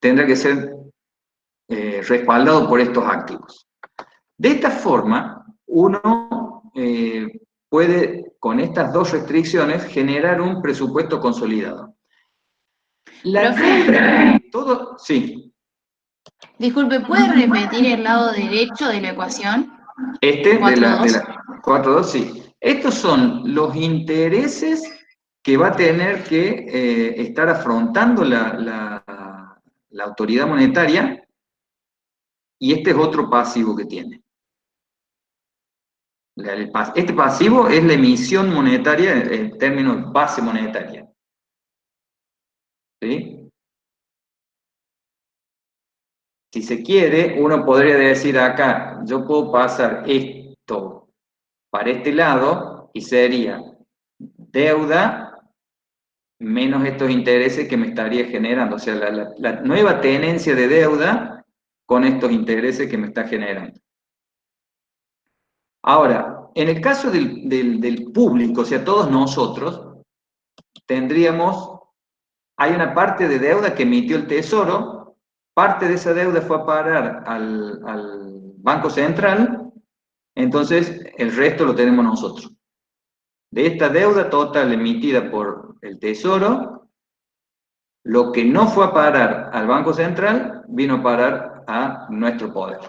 tendrá que ser respaldado por estos activos. De esta forma, uno puede, con estas dos restricciones, generar un presupuesto consolidado. Todo, sí. Disculpe, ¿puede repetir el lado derecho de la ecuación? De la 4.2, sí. Estos son los intereses que va a tener que estar afrontando la autoridad monetaria, y este es otro pasivo que tiene. Este pasivo es la emisión monetaria en términos base monetaria. ¿Sí? Si se quiere, uno podría decir acá, yo puedo pasar esto para este lado y sería deuda menos estos intereses que me estaría generando. O sea, la nueva tenencia de deuda con estos intereses que me está generando. Ahora, en el caso del público, o sea, todos nosotros, hay una parte de deuda que emitió el Tesoro, parte de esa deuda fue a parar al Banco Central, entonces el resto lo tenemos nosotros. De esta deuda total emitida por el Tesoro, lo que no fue a parar al Banco Central, vino a parar a nuestro poder.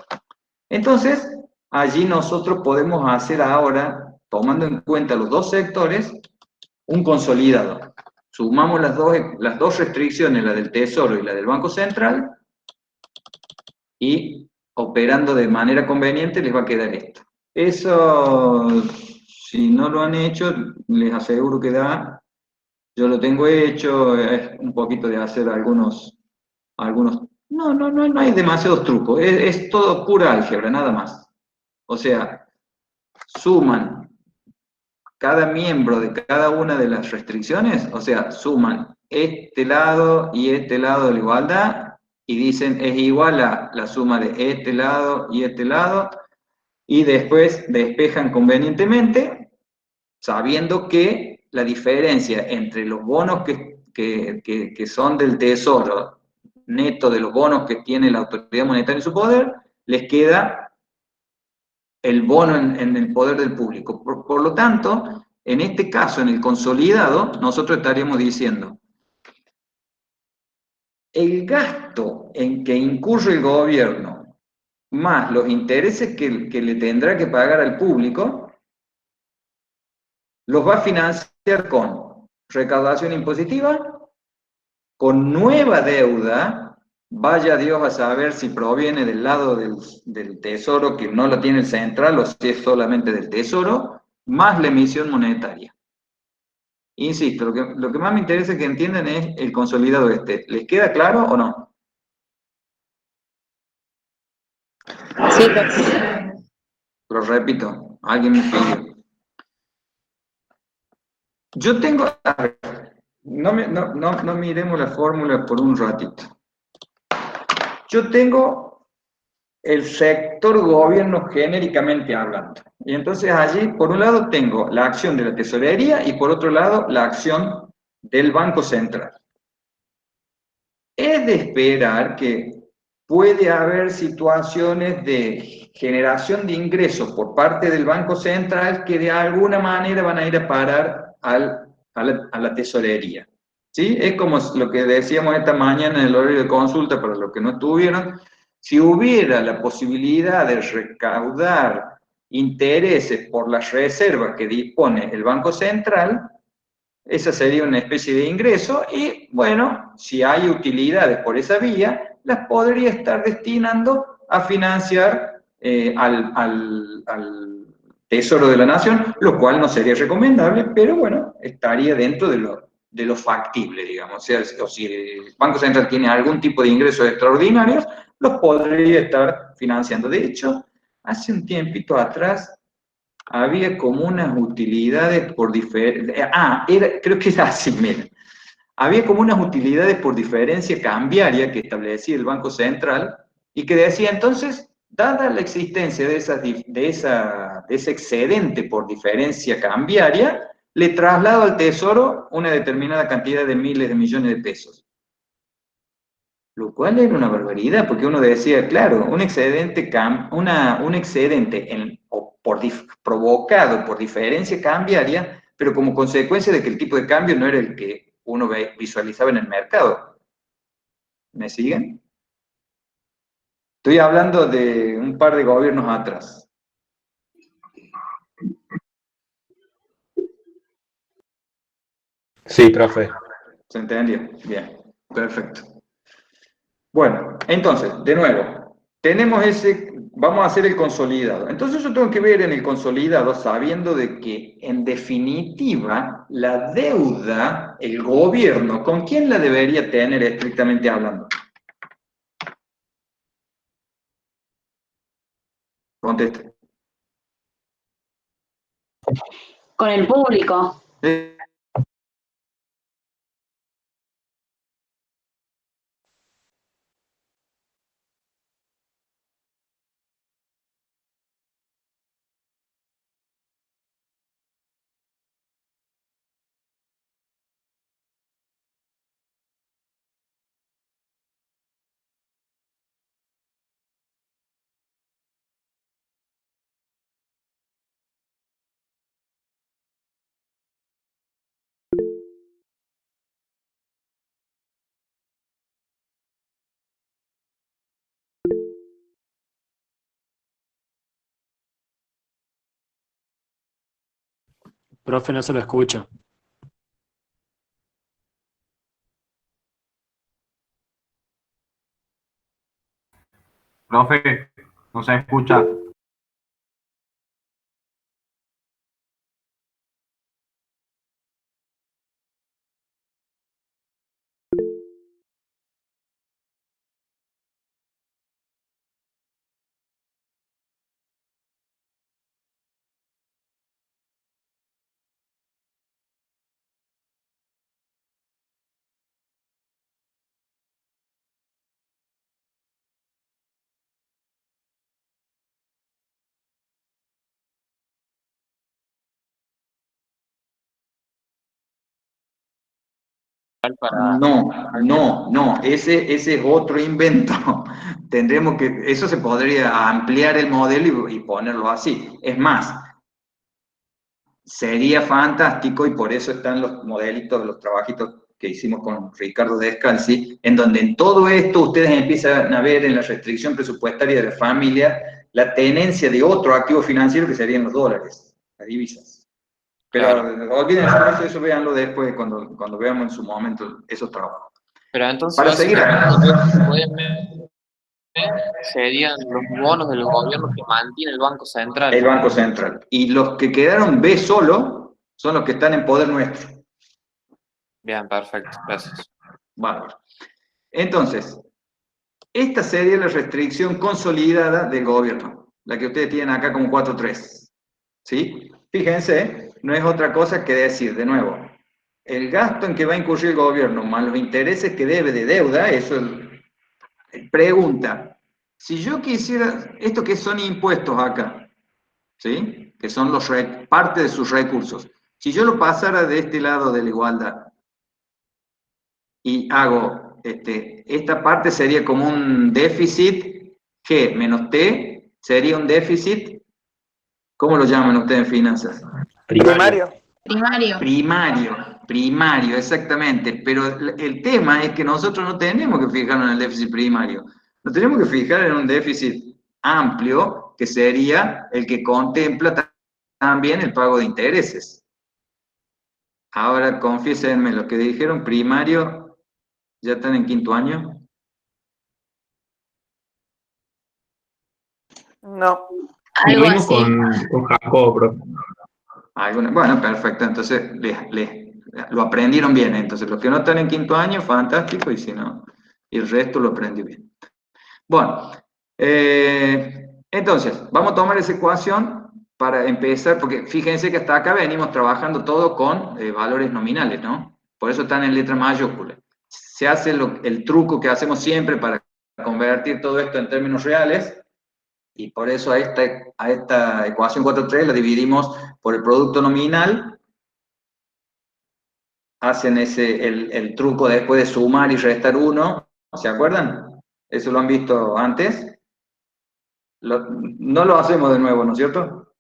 Entonces, allí nosotros podemos hacer ahora, tomando en cuenta los dos sectores, un consolidado. Sumamos las dos restricciones, la del Tesoro y la del Banco Central, y operando de manera conveniente les va a quedar esto. Eso, si no lo han hecho, les aseguro que da. Yo lo tengo hecho, es un poquito de hacer algunos no hay demasiados trucos, es todo pura álgebra, nada más. O sea, suman cada miembro de cada una de las restricciones, o sea, suman este lado y este lado de la igualdad, y dicen es igual a la suma de este lado, y después despejan convenientemente, sabiendo que la diferencia entre los bonos que son del Tesoro, neto de los bonos que tiene la autoridad monetaria en su poder, les queda el bono en el poder del público. Por lo tanto, en este caso, en el consolidado, nosotros estaríamos diciendo, el gasto en que incurre el gobierno, más los intereses que le tendrá que pagar al público, los va a financiar con recaudación impositiva, con nueva deuda, vaya Dios a saber si proviene del lado del Tesoro, que no lo tiene el central, o si es solamente del Tesoro, más la emisión monetaria. Insisto, lo que más me interesa que entiendan es el consolidado este. ¿Les queda claro o no? Sí, perfecto. Lo repito, alguien me pidió. Yo tengo, a ver, no miremos la fórmula por un ratito. Yo tengo el sector gobierno genéricamente hablando. Y entonces allí, por un lado, tengo la acción de la tesorería y por otro lado, la acción del Banco Central. Es de esperar que puede haber situaciones de generación de ingresos por parte del Banco Central que de alguna manera van a ir a parar a la tesorería. ¿Sí? Es como lo que decíamos esta mañana en el horario de consulta para los que no estuvieron. Si hubiera la posibilidad de recaudar intereses por las reservas que dispone el Banco Central, esa sería una especie de ingreso y, bueno, si hay utilidades por esa vía, las podría estar destinando a financiar al Tesoro de la Nación, lo cual no sería recomendable, pero bueno, estaría dentro de lo factible, digamos. O si el Banco Central tiene algún tipo de ingresos extraordinarios, los podría estar financiando. De hecho, hace un tiempito atrás, había como unas utilidades por diferencia. Creo que era así, mira. Había como unas utilidades por diferencia cambiaria que establecía el Banco Central y que decía entonces, dada la existencia de ese excedente por diferencia cambiaria, le traslado al Tesoro una determinada cantidad de miles de millones de pesos. Lo cual era una barbaridad, porque uno decía, claro, un excedente, un excedente provocado por diferencia cambiaria, pero como consecuencia de que el tipo de cambio no era el que uno visualizaba en el mercado. ¿Me siguen? Estoy hablando de un par de gobiernos atrás. Sí, profe. ¿Se entendió? Bien, perfecto. Bueno, entonces, de nuevo, tenemos vamos a hacer el consolidado. Entonces yo tengo que ver en el consolidado sabiendo de que, en definitiva, la deuda, el gobierno, ¿con quién la debería tener estrictamente hablando? Conteste. Con el público. Profe, no se lo escucha. Profe, no se escucha. No, ese es otro invento. Tendremos que, eso se podría ampliar el modelo y ponerlo así. Es más, sería fantástico, y por eso están los modelitos, los trabajitos que hicimos con Ricardo Descalzi, en donde en todo esto ustedes empiezan a ver en la restricción presupuestaria de la familia la tenencia de otro activo financiero que serían los dólares, las divisas. Pero Claro. olvídense de eso, véanlo después cuando veamos en su momento esos trabajos. Pero entonces Para seguir básicamente los que pueden ver serían los bonos del gobierno que mantiene el Banco Central. el Banco Central. Y los que quedaron B solo son los que están en poder nuestro. Bien, perfecto, gracias. Bárbaro. Entonces, esta sería la restricción consolidada del gobierno, la que ustedes tienen acá como 4.3. ¿Sí? Fíjense, no es otra cosa que decir, de nuevo, el gasto en que va a incurrir el gobierno más los intereses que debe de deuda, eso es pregunta. Si yo quisiera, esto que son impuestos acá, ¿sí? Que son parte de sus recursos. Si yo lo pasara de este lado de la igualdad y hago, esta parte sería como un déficit G menos T, sería un déficit, ¿cómo lo llaman ustedes en finanzas? Primario. Primario, exactamente. Pero el tema es que nosotros no tenemos que fijarnos en el déficit primario. Nos tenemos que fijar en un déficit amplio, que sería el que contempla también el pago de intereses. Ahora, confiésenme, los que dijeron primario, ¿ya están en quinto año? No. Algo Lo así. con Jacob, profe. Bueno, perfecto. Entonces, lo aprendieron bien. Entonces, los que no están en quinto año, fantástico, y si no, y el resto lo aprendió bien. Bueno, entonces, vamos a tomar esa ecuación para empezar, porque fíjense que hasta acá venimos trabajando todo con valores nominales, ¿no? Por eso están en letra mayúscula. Se hace el truco que hacemos siempre para convertir todo esto en términos reales, y por eso a esta ecuación 4.3 la dividimos por el producto nominal, hacen el truco después de sumar y restar 1, ¿Se acuerdan? ¿Eso lo han visto antes? No lo hacemos de nuevo, ¿no es cierto?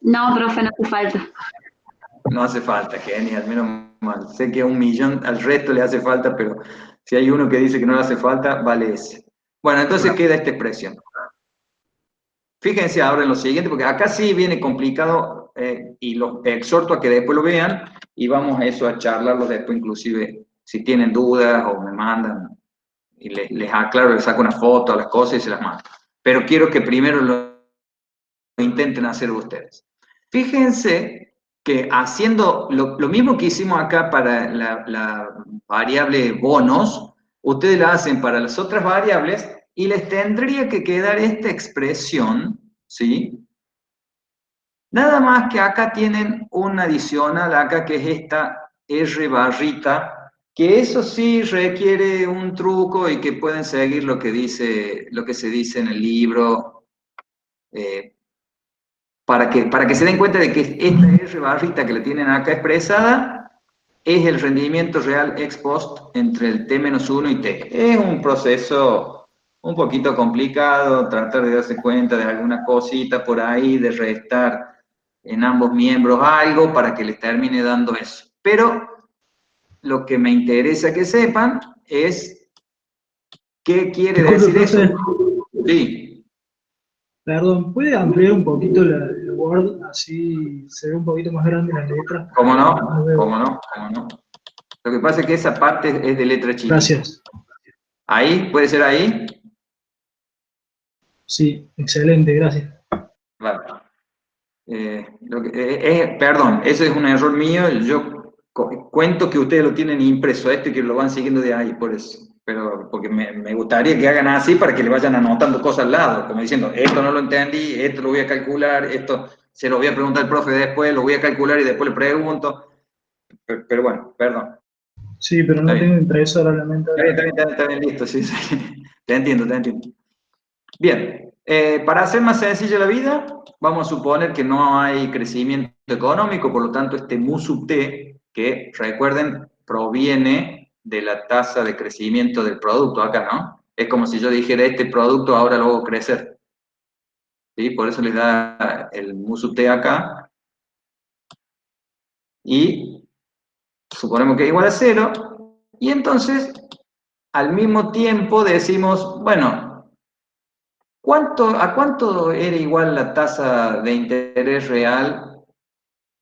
No, profe, no hace falta. No hace falta, genial, menos mal. Sé que a 1.000.000 al resto le hace falta, pero si hay uno que dice que no le hace falta, vale ese. Bueno, entonces queda esta expresión. Fíjense ahora en lo siguiente, porque acá sí viene complicado y los exhorto a que después lo vean y vamos a eso a charlarlo después, inclusive si tienen dudas o me mandan y les aclaro, les saco una foto a las cosas y se las mando. Pero quiero que primero lo intenten hacer ustedes. Fíjense que haciendo lo mismo que hicimos acá para la variable bonos, ustedes la hacen para las otras variables y les tendría que quedar esta expresión, ¿sí? Nada más que acá tienen una adicional acá que es esta R barrita, que eso sí requiere un truco y que pueden seguir lo que se dice en el libro, para que se den cuenta de que esta R barrita que la tienen acá expresada es el rendimiento real ex post entre el T-1 y T. Es un proceso un poquito complicado, tratar de darse cuenta de alguna cosita por ahí, de restar en ambos miembros algo para que les termine dando eso. Pero lo que me interesa que sepan es qué quiere decir eso. Sí. Perdón, ¿puede ampliar un poquito el Word? Así se ve un poquito más grande la letra. ¿Cómo no? ¿Cómo no? ¿Cómo no? Lo que pasa es que esa parte es de letra chiquita. Gracias. ¿Ahí? ¿Puede ser ahí? Sí, excelente, gracias. Vale. Perdón, eso es un error mío. Yo cuento que ustedes lo tienen impreso esto y que lo van siguiendo de ahí, por eso. Pero porque me gustaría que hagan así para que le vayan anotando cosas al lado, como diciendo, esto no lo entendí, esto lo voy a calcular, esto se lo voy a preguntar al profe después, lo voy a calcular y después le pregunto. Pero bueno, perdón. Sí, pero no tengo impresora, lamentablemente. Está bien, listo, sí. Te entiendo. Bien, para hacer más sencilla la vida, vamos a suponer que no hay crecimiento económico, por lo tanto este mu sub t, que recuerden, proviene de la tasa de crecimiento del producto acá, ¿no? Es como si yo dijera, este producto ahora lo hago crecer. ¿Sí? Por eso les da el mu sub t acá. Y suponemos que es igual a 0. Y entonces, al mismo tiempo decimos, bueno, ¿a cuánto era igual la tasa de interés real?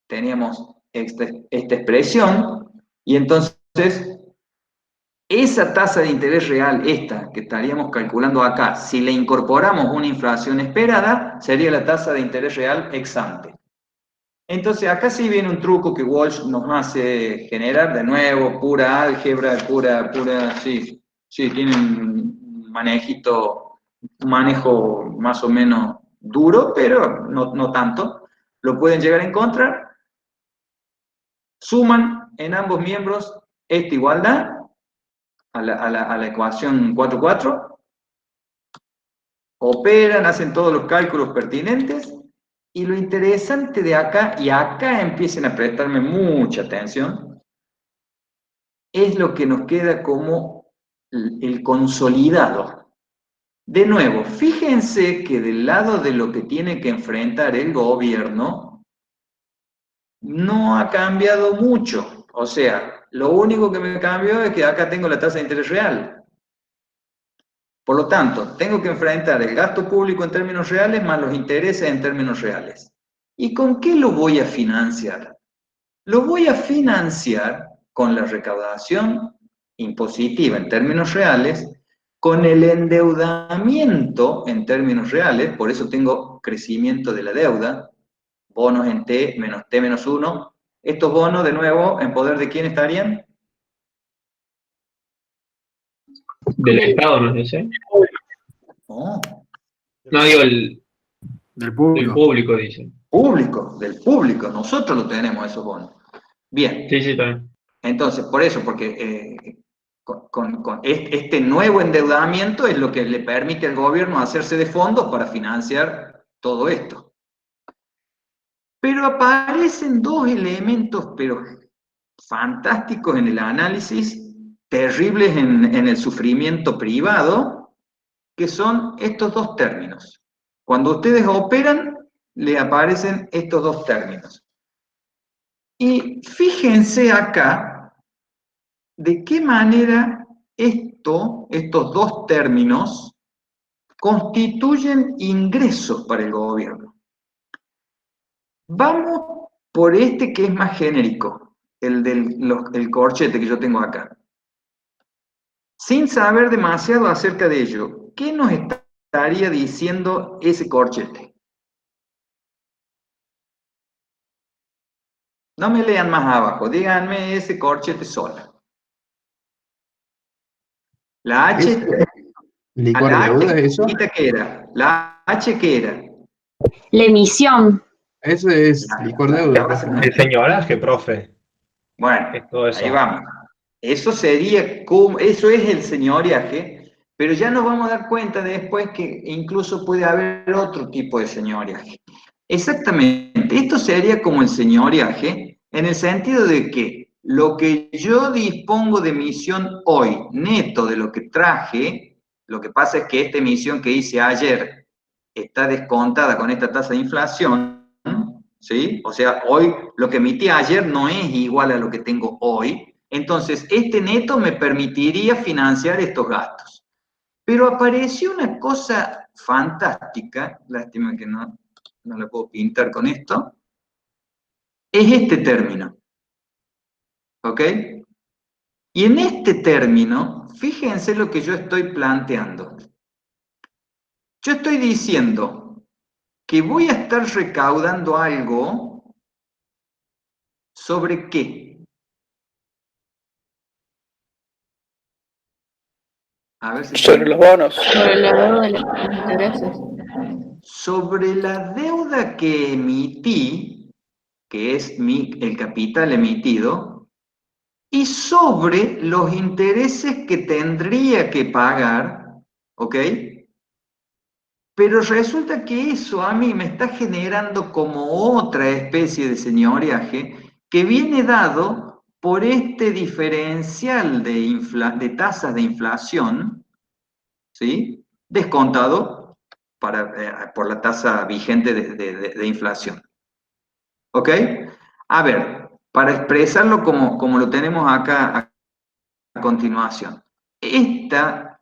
Teníamos esta expresión, y entonces esa tasa de interés real, esta que estaríamos calculando acá, si le incorporamos una inflación esperada, sería la tasa de interés real ex ante. Entonces acá sí viene un truco que Walsh nos hace generar, de nuevo, pura álgebra, sí, tiene un manejo más o menos duro, pero no tanto. Lo pueden llegar a encontrar. Suman en ambos miembros esta igualdad a la ecuación 4,4. Operan, hacen todos los cálculos pertinentes. Y lo interesante de acá, y acá empiecen a prestarme mucha atención, es lo que nos queda como el consolidado. De nuevo, fíjense que del lado de lo que tiene que enfrentar el gobierno, no ha cambiado mucho. O sea, lo único que me cambió es que acá tengo la tasa de interés real. Por lo tanto, tengo que enfrentar el gasto público en términos reales más los intereses en términos reales. ¿Y con qué lo voy a financiar? Lo voy a financiar con la recaudación impositiva en términos reales, con el endeudamiento en términos reales, por eso tengo crecimiento de la deuda, bonos en T menos T menos 1. Estos bonos, de nuevo, ¿en poder de quién estarían? Del Estado, ¿no es ese? Oh. No, digo el Del público. del público, dicen. Del público, nosotros lo tenemos esos bonos. Bien. Sí, también. Entonces, por eso, porque con este nuevo endeudamiento es lo que le permite al gobierno hacerse de fondos para financiar todo esto. Pero aparecen dos elementos, pero fantásticos en el análisis, terribles en el sufrimiento privado, que son estos dos términos. Cuando ustedes operan, le aparecen estos dos términos. Y fíjense acá de qué manera estos dos términos constituyen ingresos para el gobierno. Vamos por este que es más genérico, el corchete que yo tengo acá. Sin saber demasiado acerca de ello, ¿qué nos estaría diciendo ese corchete? No me lean más abajo, díganme ese corchete solo. La H, ¿Licor la deuda H es eso? chiquita que era, la H que era. La emisión. Eso es licor deuda. El señoraje, profe. Bueno, Es todo eso. ahí vamos. Eso sería, eso es el señoriaje, pero ya nos vamos a dar cuenta después que incluso puede haber otro tipo de señoriaje. Exactamente, esto sería como el señoriaje, en el sentido de que lo que yo dispongo de emisión hoy, neto de lo que traje, lo que pasa es que esta emisión que hice ayer está descontada con esta tasa de inflación, ¿sí? O sea, hoy lo que emití ayer no es igual a lo que tengo hoy, entonces este neto me permitiría financiar estos gastos. Pero apareció una cosa fantástica, lástima que no la puedo pintar con esto, es este término, ¿ok? Y en este término, fíjense lo que yo estoy planteando. Yo estoy diciendo que voy a estar recaudando algo ¿sobre qué? A ver si Sobre los bonos. Sobre la deuda de los intereses. sobre la deuda que emití, que es el capital emitido, y sobre los intereses que tendría que pagar, ¿ok? Pero resulta que eso a mí me está generando como otra especie de señoriaje que viene dado por este diferencial de tasas de inflación, ¿sí? Descontado por la tasa vigente de inflación. ¿Ok? A ver, para expresarlo como lo tenemos acá a continuación. Esta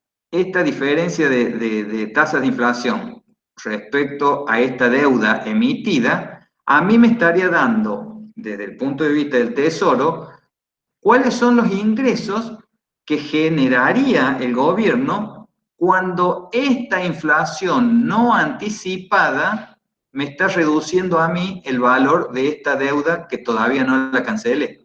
diferencia de tasas de inflación respecto a esta deuda emitida, a mí me estaría dando, desde el punto de vista del Tesoro, cuáles son los ingresos que generaría el gobierno cuando esta inflación no anticipada me está reduciendo a mí el valor de esta deuda que todavía no la cancelé.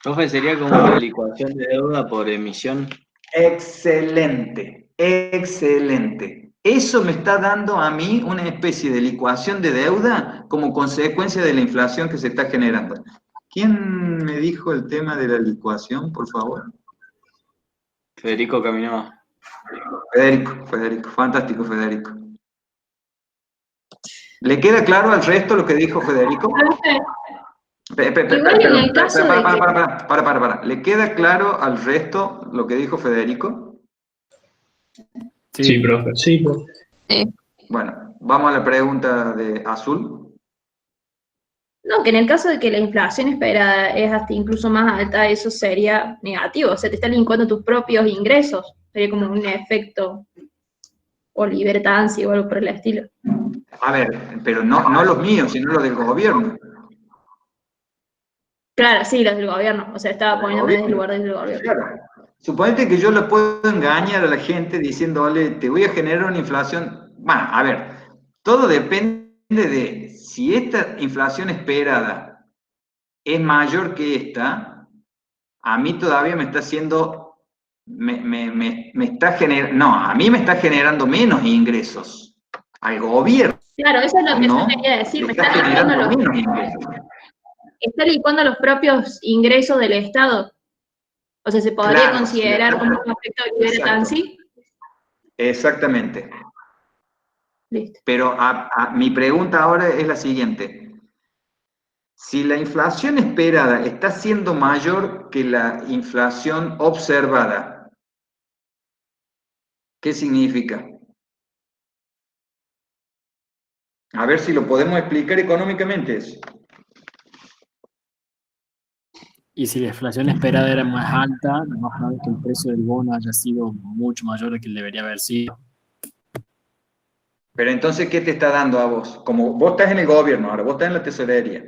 Profe, sería como una licuación de deuda por emisión. Excelente, excelente. Eso me está dando a mí una especie de licuación de deuda como consecuencia de la inflación que se está generando. ¿Quién me dijo el tema de la licuación, por favor? Federico Caminaba. Federico, fantástico Federico. ¿Le queda claro al resto lo que dijo Federico? Igual en el caso de que... Para. ¿Le queda claro al resto lo que dijo Federico? Sí, profe. Sí, profe. Bueno, vamos a la pregunta de Azul. No, que en el caso de que la inflación esperada es hasta incluso más alta, eso sería negativo. O sea, te está licuando tus propios ingresos. Sería como un efecto o libertancia o algo por el estilo. A ver, pero no los míos, sino los del gobierno. Claro, sí, los del gobierno. O sea, estaba poniéndome desde el lugar del gobierno. Claro. Suponete que yo le puedo engañar a la gente diciéndole, te voy a generar una inflación. Bueno, a ver, todo depende de si esta inflación esperada es mayor que esta, a mí todavía me está haciendo, me está generando, no, a mí me está generando menos ingresos. Al gobierno, Claro, eso es lo que ¿no? yo quería decir. Le Me está está licuando generando menos ingresos. está licuando los propios ingresos del Estado. O sea, se podría Claro, considerar sí, como un efecto de libertancia. Exactamente. Listo. Pero mi pregunta ahora es la siguiente. Si la inflación esperada está siendo mayor que la inflación observada, ¿qué significa? A ver si lo podemos explicar económicamente eso. Y si la inflación esperada era más alta, lo más probable es que el precio del bono haya sido mucho mayor de que debería haber sido. Pero entonces, ¿qué te está dando a vos? Como vos estás en el gobierno ahora, vos estás en la tesorería.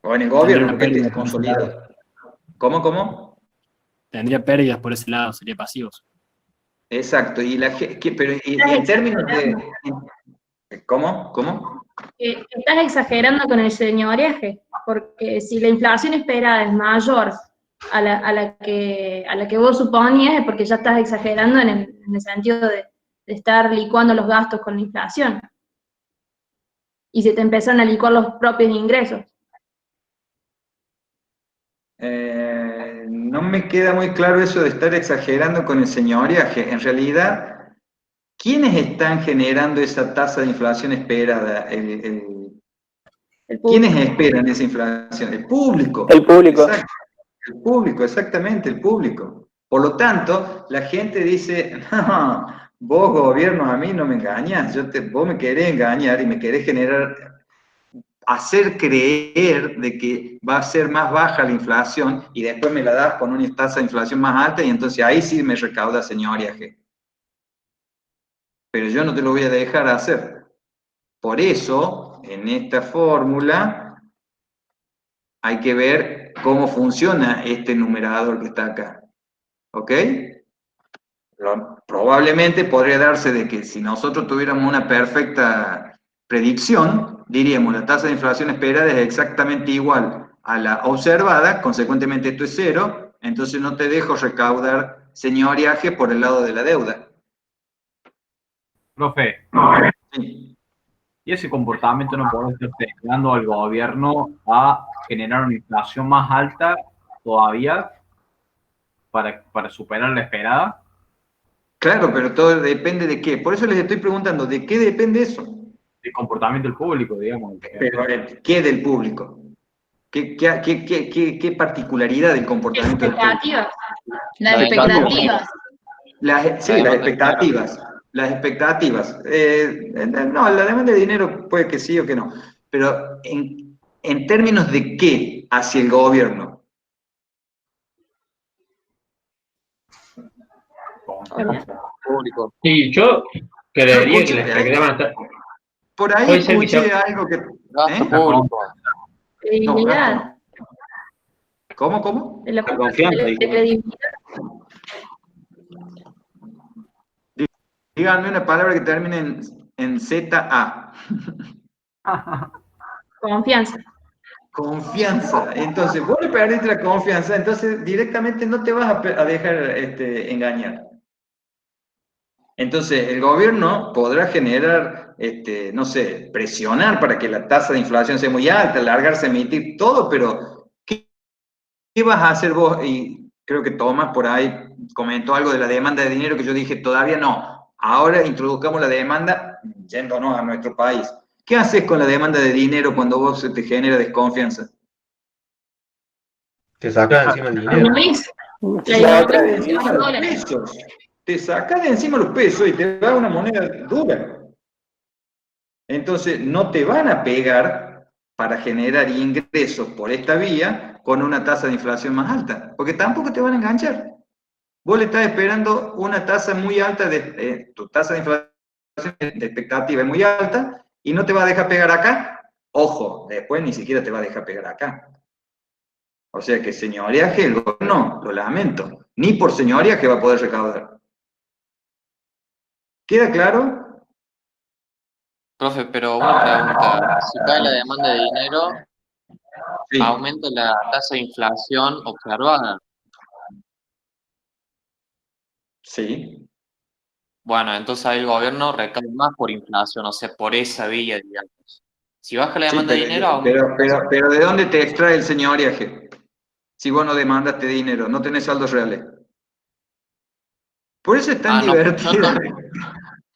O en el Tendría gobierno, una porque este pérdida es por ese lado. consolidado. ¿Cómo? Tendría pérdidas por ese lado, sería pasivos. Exacto. Pero en términos de... ¿Cómo? Estás exagerando con el señoreaje, porque si la inflación esperada es mayor a la que vos suponías, es porque ya estás exagerando en el sentido de estar licuando los gastos con la inflación. Y se te empezaron a licuar los propios ingresos. No me queda muy claro eso de estar exagerando con el señoreaje. En realidad, ¿quiénes están generando esa tasa de inflación esperada? ¿Quiénes esperan esa inflación? El público. El público. Exacto. El público, exactamente, el público. Por lo tanto, la gente dice, no, vos gobierno a mí no me engañás, vos me querés engañar y me querés hacer creer de que va a ser más baja la inflación y después me la das con una tasa de inflación más alta y entonces ahí sí me recauda señoreaje. Pero yo no te lo voy a dejar hacer. Por eso, en esta fórmula, hay que ver cómo funciona este numerador que está acá. ¿Ok? Probablemente podría darse de que si nosotros tuviéramos una perfecta predicción, diríamos la tasa de inflación esperada es exactamente igual a la observada, consecuentemente esto es cero, entonces no te dejo recaudar señoreaje por el lado de la deuda. Profe, Sí. ¿y ese comportamiento no puede estar tentando al gobierno a generar una inflación más alta todavía para superar la esperada? Claro, pero todo depende de qué. Por eso les estoy preguntando, ¿de qué depende eso? El comportamiento del público, digamos. Pero, ¿qué del público? ¿Qué particularidad del comportamiento del público? Las expectativas. Sí, las expectativas. Las expectativas. No, la demanda de dinero puede que sí o que no. Pero en términos de qué hacia el gobierno. Público. Sí, yo creería que las expectativas por ahí escuché algo que... Gasto público. Credibilidad. ¿Cómo? La confianza. Díganme una palabra que termine en ZA. Confianza. Confianza. Entonces, vos le perdiste la confianza, entonces directamente no te vas a dejar engañar. Entonces, el gobierno podrá generar, no sé, presionar para que la tasa de inflación sea muy alta, largarse a emitir todo, pero ¿qué vas a hacer vos? Y creo que Tomás por ahí comentó algo de la demanda de dinero que yo dije, todavía no. Ahora introduzcamos la demanda yéndonos a nuestro país. ¿Qué haces con la demanda de dinero cuando vos se te genera desconfianza? Te sacas encima el dinero. Te sacas de encima los pesos y te da una moneda dura. Entonces, no te van a pegar para generar ingresos por esta vía con una tasa de inflación más alta, porque tampoco te van a enganchar. Vos le estás esperando una tasa muy alta, tu tasa de inflación de expectativa es muy alta, y no te va a dejar pegar acá. Ojo, después ni siquiera te va a dejar pegar acá. O sea que señoreaje, el gobierno, lo lamento, ni por señoreaje va a poder recaudar. ¿Queda claro? Profe, pero una pregunta. Si cae la demanda de dinero, Sí. aumenta la tasa de inflación observada. Sí. Bueno, entonces ahí el gobierno recauda más por inflación, o sea, por esa vía, digamos. Si baja la demanda de dinero, aumenta. Pero ¿de dónde te extrae el señoreaje? Si vos no demandaste dinero, no tenés saldos reales. Por eso es tan divertido.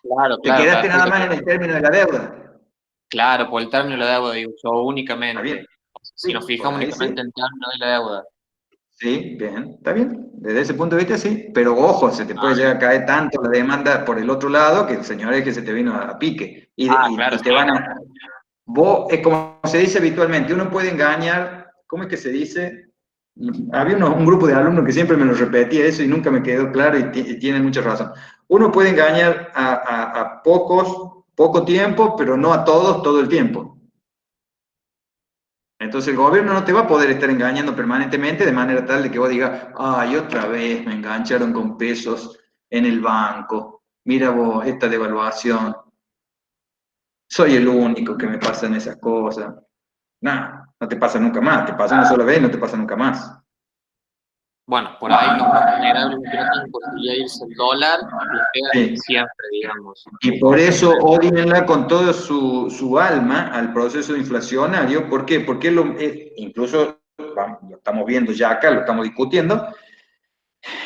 Claro, Te quedaste nada más en el término de la deuda. Claro, por el término de la deuda, digo yo, ¿Está únicamente. bien? Si Sí, nos por fijamos ahí únicamente sí. en el término de la deuda. Sí, bien, está bien. Desde ese punto de vista sí, pero ojo, se te puede llegar a caer tanto la demanda por el otro lado que el señor es que se te vino a pique. Claro, Y te van a... Vos, es como se dice habitualmente, uno puede engañar, ¿cómo es que se dice? Había un grupo de alumnos que siempre me lo repetía eso y nunca me quedó claro y tienen mucha razón. Uno puede engañar a poco tiempo, pero no a todos todo el tiempo. Entonces el gobierno no te va a poder estar engañando permanentemente de manera tal de que vos digas, ay, otra vez me engancharon con pesos en el banco, mira vos esta devaluación, soy el único que me pasan esas cosas. No, no te pasa nunca más, te pasa una sola vez y no te pasa nunca más. Bueno, por ahí los más vulnerables que no tienen posibilidad de irse el dólar, les pega Sí. siempre, digamos. Y por eso odienla con todo su alma al proceso inflacionario. ¿Por qué? Porque incluso lo estamos viendo ya acá, lo estamos discutiendo,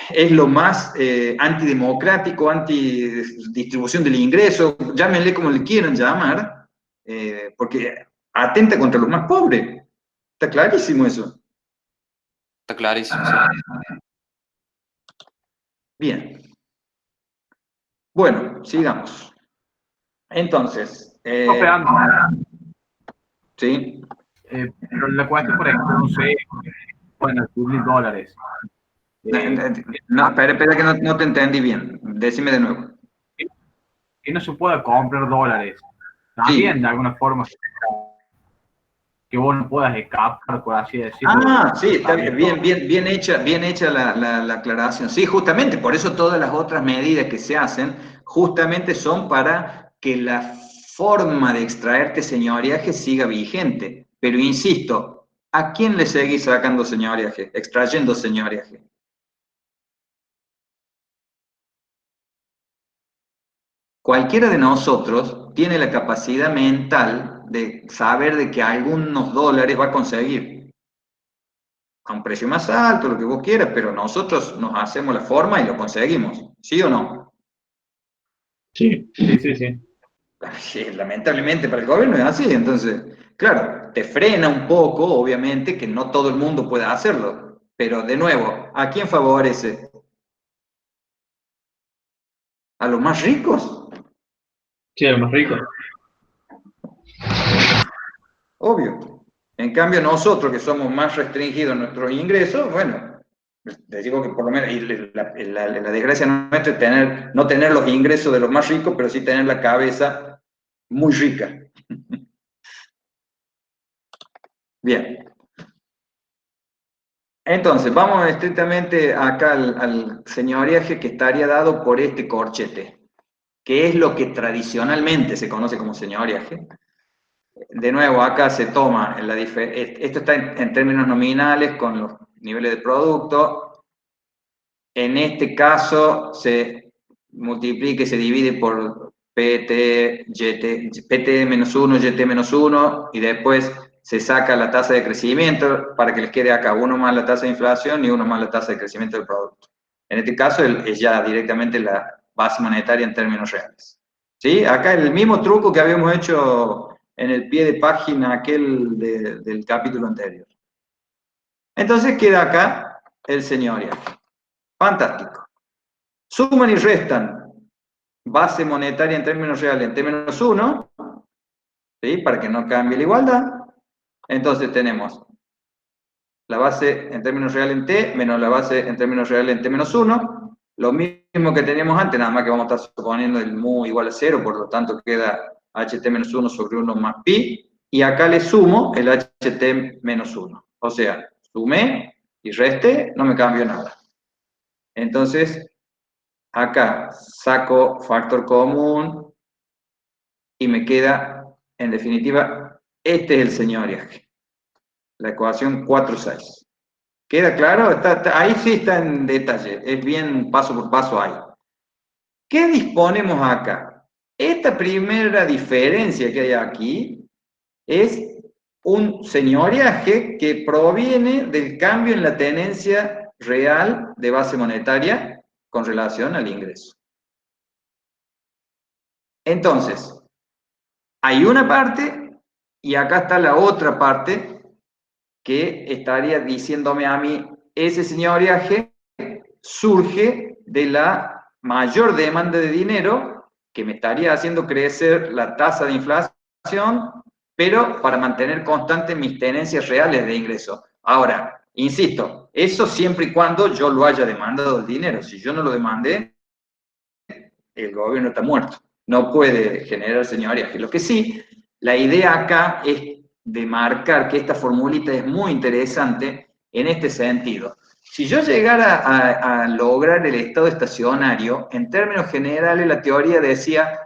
es lo más antidemocrático, antidistribución del ingreso, llámenle como le quieran llamar, porque atenta contra los más pobres. Está clarísimo eso. Está clarísimo, sí. Bien. Bueno, sigamos. Entonces, sí. Pero la cuestión, por ejemplo, no sé, bueno, $1,000. No, espera que no te entendí bien. Decime de nuevo. Que no se pueda comprar dólares. También, Sí. de alguna forma, que vos no puedas escapar, por así decirlo. Ah, sí, está bien hecha la aclaración. Sí, justamente, por eso todas las otras medidas que se hacen, justamente son para que la forma de extraerte señoriaje siga vigente. Pero insisto, ¿a quién le seguís sacando señoriaje, extrayendo señoriaje? Cualquiera de nosotros tiene la capacidad mental de saber de que algunos dólares va a conseguir a un precio más alto, lo que vos quieras, pero nosotros nos hacemos la forma y lo conseguimos, ¿sí o no? Sí, sí, sí, sí. Lamentablemente para el gobierno es así, entonces, claro, te frena un poco, obviamente, que no todo el mundo pueda hacerlo, pero de nuevo, ¿a quién favorece? ¿A los más ricos? Sí, el más rico. Obvio. En cambio, nosotros que somos más restringidos en nuestros ingresos, bueno, les digo que por lo menos la desgracia nuestra es no tener los ingresos de los más ricos, pero sí tener la cabeza muy rica. Bien. Entonces, vamos estrictamente acá al señoriaje que estaría dado por este corchete, que es lo que tradicionalmente se conoce como señoriaje. De nuevo, acá se toma, esto está en términos nominales con los niveles de producto. En este caso se multiplica y se divide por PT, PT-1, YT-1 y después se saca la tasa de crecimiento para que les quede acá uno más la tasa de inflación y uno más la tasa de crecimiento del producto. En este caso es ya directamente la base monetaria en términos reales. ¿Sí? Acá el mismo truco que habíamos hecho en el pie de página aquel del capítulo anterior. Entonces queda acá el señoriaje. Fantástico. Suman y restan base monetaria en términos reales en T-1, ¿sí? Para que no cambie la igualdad. Entonces tenemos la base en términos reales en T menos la base en términos reales en T-1. Lo mismo que teníamos antes, nada más que vamos a estar suponiendo el mu igual a 0, por lo tanto queda HT-1 sobre 1 más pi. Y acá le sumo el HT-1. O sea, sumé y resté, no me cambió nada. Entonces, acá saco factor común y me queda, en definitiva, este es el señoriaje. La ecuación 4,6. ¿Queda claro? Ahí sí está en detalle, es bien paso por paso ahí. ¿Qué disponemos acá? Esta primera diferencia que hay aquí es un señoriaje que proviene del cambio en la tenencia real de base monetaria con relación al ingreso. Entonces, hay una parte Y acá está la otra parte que estaría diciéndome a mí, ese señoriaje surge de la mayor demanda de dinero que me estaría haciendo crecer la tasa de inflación, pero para mantener constantes mis tenencias reales de ingreso. Ahora, insisto, eso siempre y cuando yo lo haya demandado el dinero. Si yo no lo demandé, el gobierno está muerto. No puede generar señoriaje. Lo que sí, la idea acá es de marcar que esta formulita es muy interesante en este sentido. Si yo llegara a lograr el estado estacionario, en términos generales la teoría decía,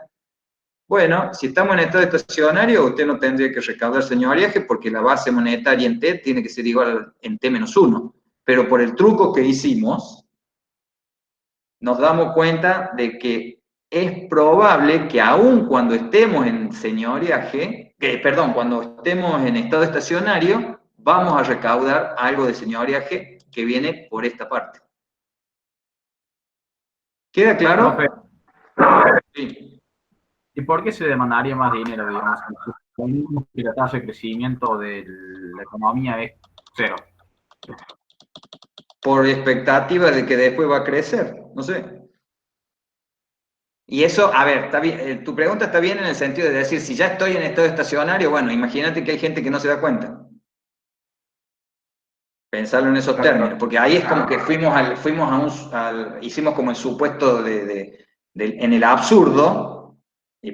bueno, si estamos en estado estacionario, usted no tendría que recaudar señoriaje porque la base monetaria en T tiene que ser igual en T-1. Pero por el truco que hicimos, nos damos cuenta de que es probable que aun cuando estemos en señoriaje, cuando estemos en estado estacionario, vamos a recaudar algo de señoriaje que viene por esta parte. ¿Queda claro? Sí. ¿Y por qué se demandaría más dinero, digamos, si la tasa de crecimiento de la economía es 0? Por expectativa de que después va a crecer, no sé. Y eso, a ver, está bien, tu pregunta está bien en el sentido de decir, si ya estoy en estado estacionario, bueno, imagínate que hay gente que no se da cuenta. Pensarlo en esos términos, porque ahí es como que hicimos como el supuesto en el absurdo,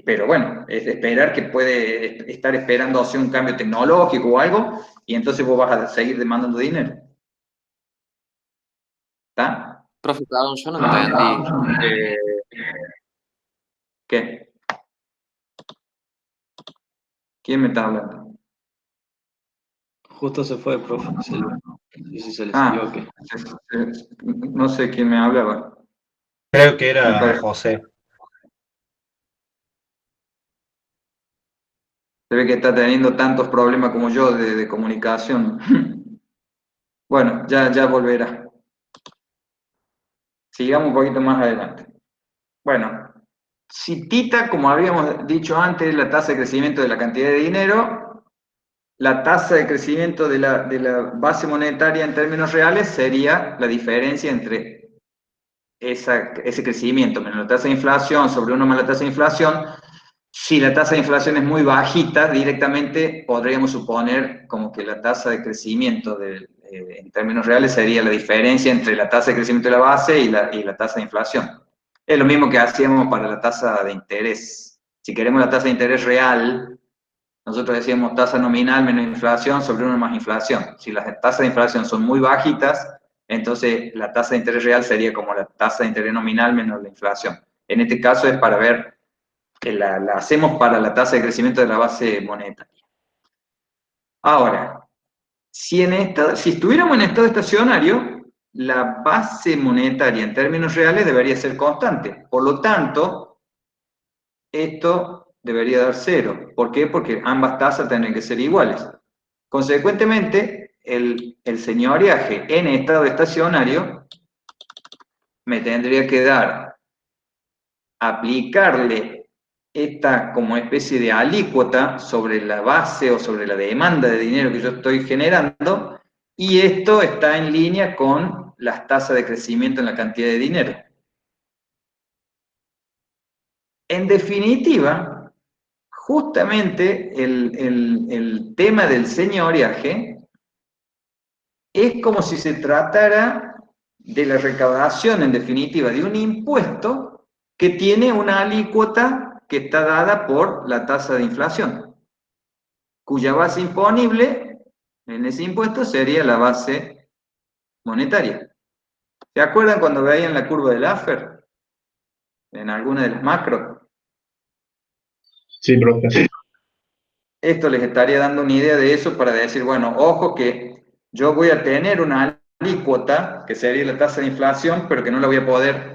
pero bueno, es de esperar que puede estar esperando hacia un cambio tecnológico o algo, y entonces vos vas a seguir demandando dinero. ¿Está? Profe, perdón, yo no entendí. ¿Qué? ¿Quién me está hablando? Justo se fue, profe. No sé si se le salió o qué. No sé quién me hablaba. Creo que era José. Se ve que está teniendo tantos problemas como yo de comunicación. Bueno, ya volverá. Sigamos un poquito más adelante. Bueno, si tita, como habíamos dicho antes, la tasa de crecimiento de la cantidad de dinero, la tasa de crecimiento de la base monetaria en términos reales sería la diferencia entre ese crecimiento menos la tasa de inflación sobre 1 más la tasa de inflación. Si la tasa de inflación es muy bajita, directamente podríamos suponer como que la tasa de crecimiento en términos reales sería la diferencia entre la tasa de crecimiento de la base y la tasa de inflación. Es lo mismo que hacíamos para la tasa de interés. Si queremos la tasa de interés real, nosotros decíamos tasa nominal menos inflación sobre 1 más inflación. Si las tasas de inflación son muy bajitas, entonces la tasa de interés real sería como la tasa de interés nominal menos la inflación. En este caso es para ver que la hacemos para la tasa de crecimiento de la base monetaria. Ahora, si estuviéramos en estado estacionario, la base monetaria en términos reales debería ser constante. Por lo tanto, esto debería dar 0. ¿Por qué? Porque ambas tasas tendrían que ser iguales. Consecuentemente, el señoriaje en estado estacionario me tendría que dar, aplicarle esta como especie de alícuota sobre la base o sobre la demanda de dinero que yo estoy generando, y esto está en línea con las tasas de crecimiento en la cantidad de dinero. En definitiva, justamente el tema del señoriaje es como si se tratara de la recaudación, en definitiva, de un impuesto que tiene una alícuota que está dada por la tasa de inflación, cuya base imponible en ese impuesto sería la base monetaria. ¿Se acuerdan cuando veían la curva de Laffer? En alguna de las macros. Sí, profe. Esto les estaría dando una idea de eso para decir, bueno, ojo que yo voy a tener una alícuota, que sería la tasa de inflación, pero que no la voy a poder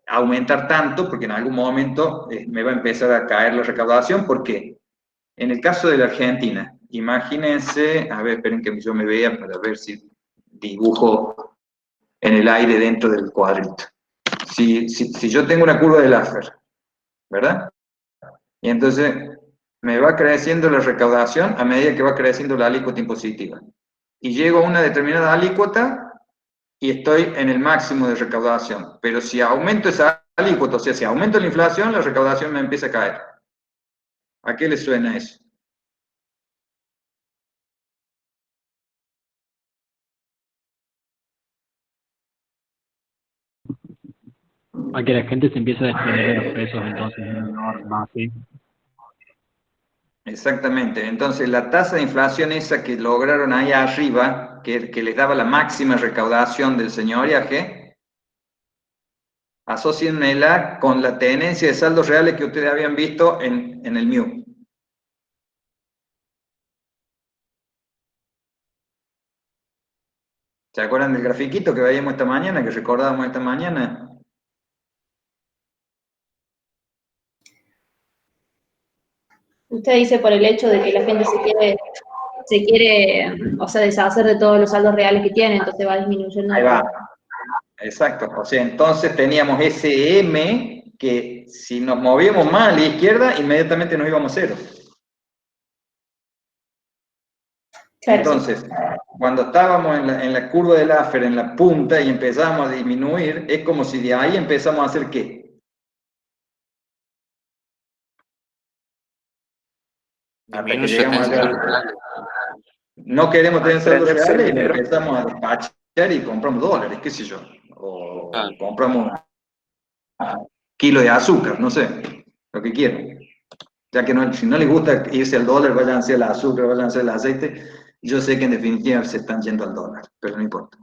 aumentar tanto, porque en algún momento me va a empezar a caer la recaudación. ¿Por qué? En el caso de la Argentina, imagínense, a ver, esperen que yo me vea para ver si dibujo en el aire dentro del cuadrito. Si yo tengo una curva de Laffer, ¿verdad? Y entonces me va creciendo la recaudación a medida que va creciendo la alícuota impositiva. Y llego a una determinada alícuota y estoy en el máximo de recaudación. Pero si aumento esa alícuota, o sea, si aumento la inflación, la recaudación me empieza a caer. ¿A qué le suena eso? A que la gente se empiece a desprender de los pesos, entonces no así. Exactamente. Entonces, la tasa de inflación esa que lograron ahí arriba, que les daba la máxima recaudación del señoriaje, asócienmela con la tenencia de saldos reales que ustedes habían visto en el MIU. ¿Se acuerdan del grafiquito que veíamos esta mañana, que recordábamos esta mañana? Usted dice por el hecho de que la gente se quiere, o sea, deshacer de todos los saldos reales que tiene, entonces va disminuyendo. Ahí va. Exacto. O sea, entonces teníamos ese M que si nos movíamos más a la izquierda, inmediatamente nos íbamos a cero. Claro, Entonces, sí. cuando estábamos en la curva del Laffer, en la punta, y empezamos a disminuir, es como si de ahí empezamos a hacer ¿qué? Hasta que llegamos a no queremos tener saldos reales y empezamos a despachar y compramos dólares, qué sé yo. O compramos kilo de azúcar, no sé, lo que quieran. Ya que no, si no les gusta irse al dólar, vayan hacia el azúcar, vayan hacia el aceite. Yo sé que en definitiva se están yendo al dólar, pero no importa.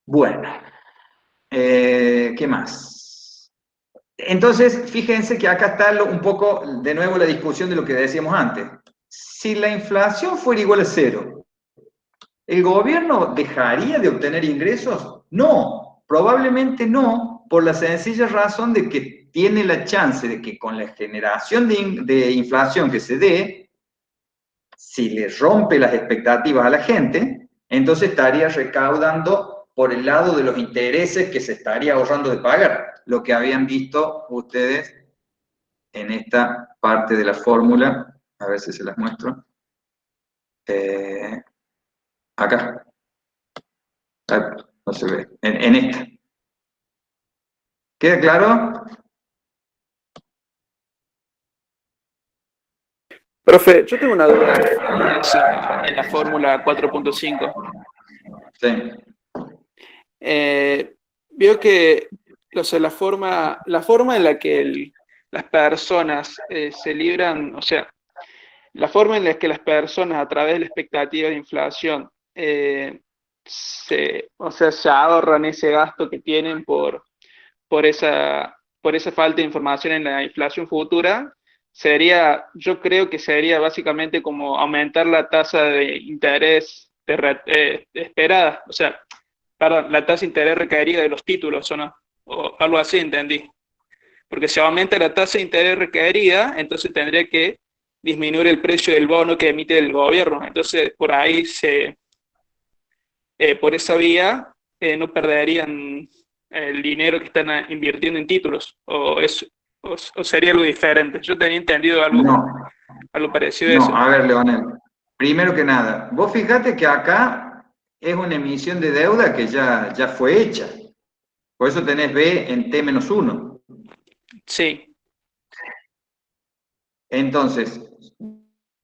Bueno, ¿qué más? Entonces, fíjense que acá está un poco, de nuevo, la discusión de lo que decíamos antes. Si la inflación fuera igual a cero, ¿el gobierno dejaría de obtener ingresos? No, probablemente no, por la sencilla razón de que tiene la chance de que con la generación de inflación que se dé, si le rompe las expectativas a la gente, entonces estaría recaudando por el lado de los intereses que se estaría ahorrando de pagar, lo que habían visto ustedes en esta parte de la fórmula. A ver si se las muestro. Acá. No se ve. En esta. ¿Queda claro? Profe, yo tengo una duda en la fórmula 4.5. Sí. Veo que, o sea, la forma en la que las personas se libran, o sea, la forma en la que las personas a través de la expectativa de inflación se ahorran ese gasto que tienen por esa falta de información en la inflación futura, yo creo que sería básicamente como aumentar la tasa de interés esperada, o sea, perdón, la tasa de interés requerida de los títulos, ¿o no? O algo así, entendí. Porque si aumenta la tasa de interés requerida, entonces tendría que disminuir el precio del bono que emite el gobierno. Entonces, por ahí por esa vía, no perderían el dinero que están invirtiendo en títulos, o sería algo diferente. Yo tenía entendido algo parecido a eso. No, a ver, Leonel, primero que nada, vos fijate que acá es una emisión de deuda que ya fue hecha, por eso tenés B en T-1. Sí. Entonces,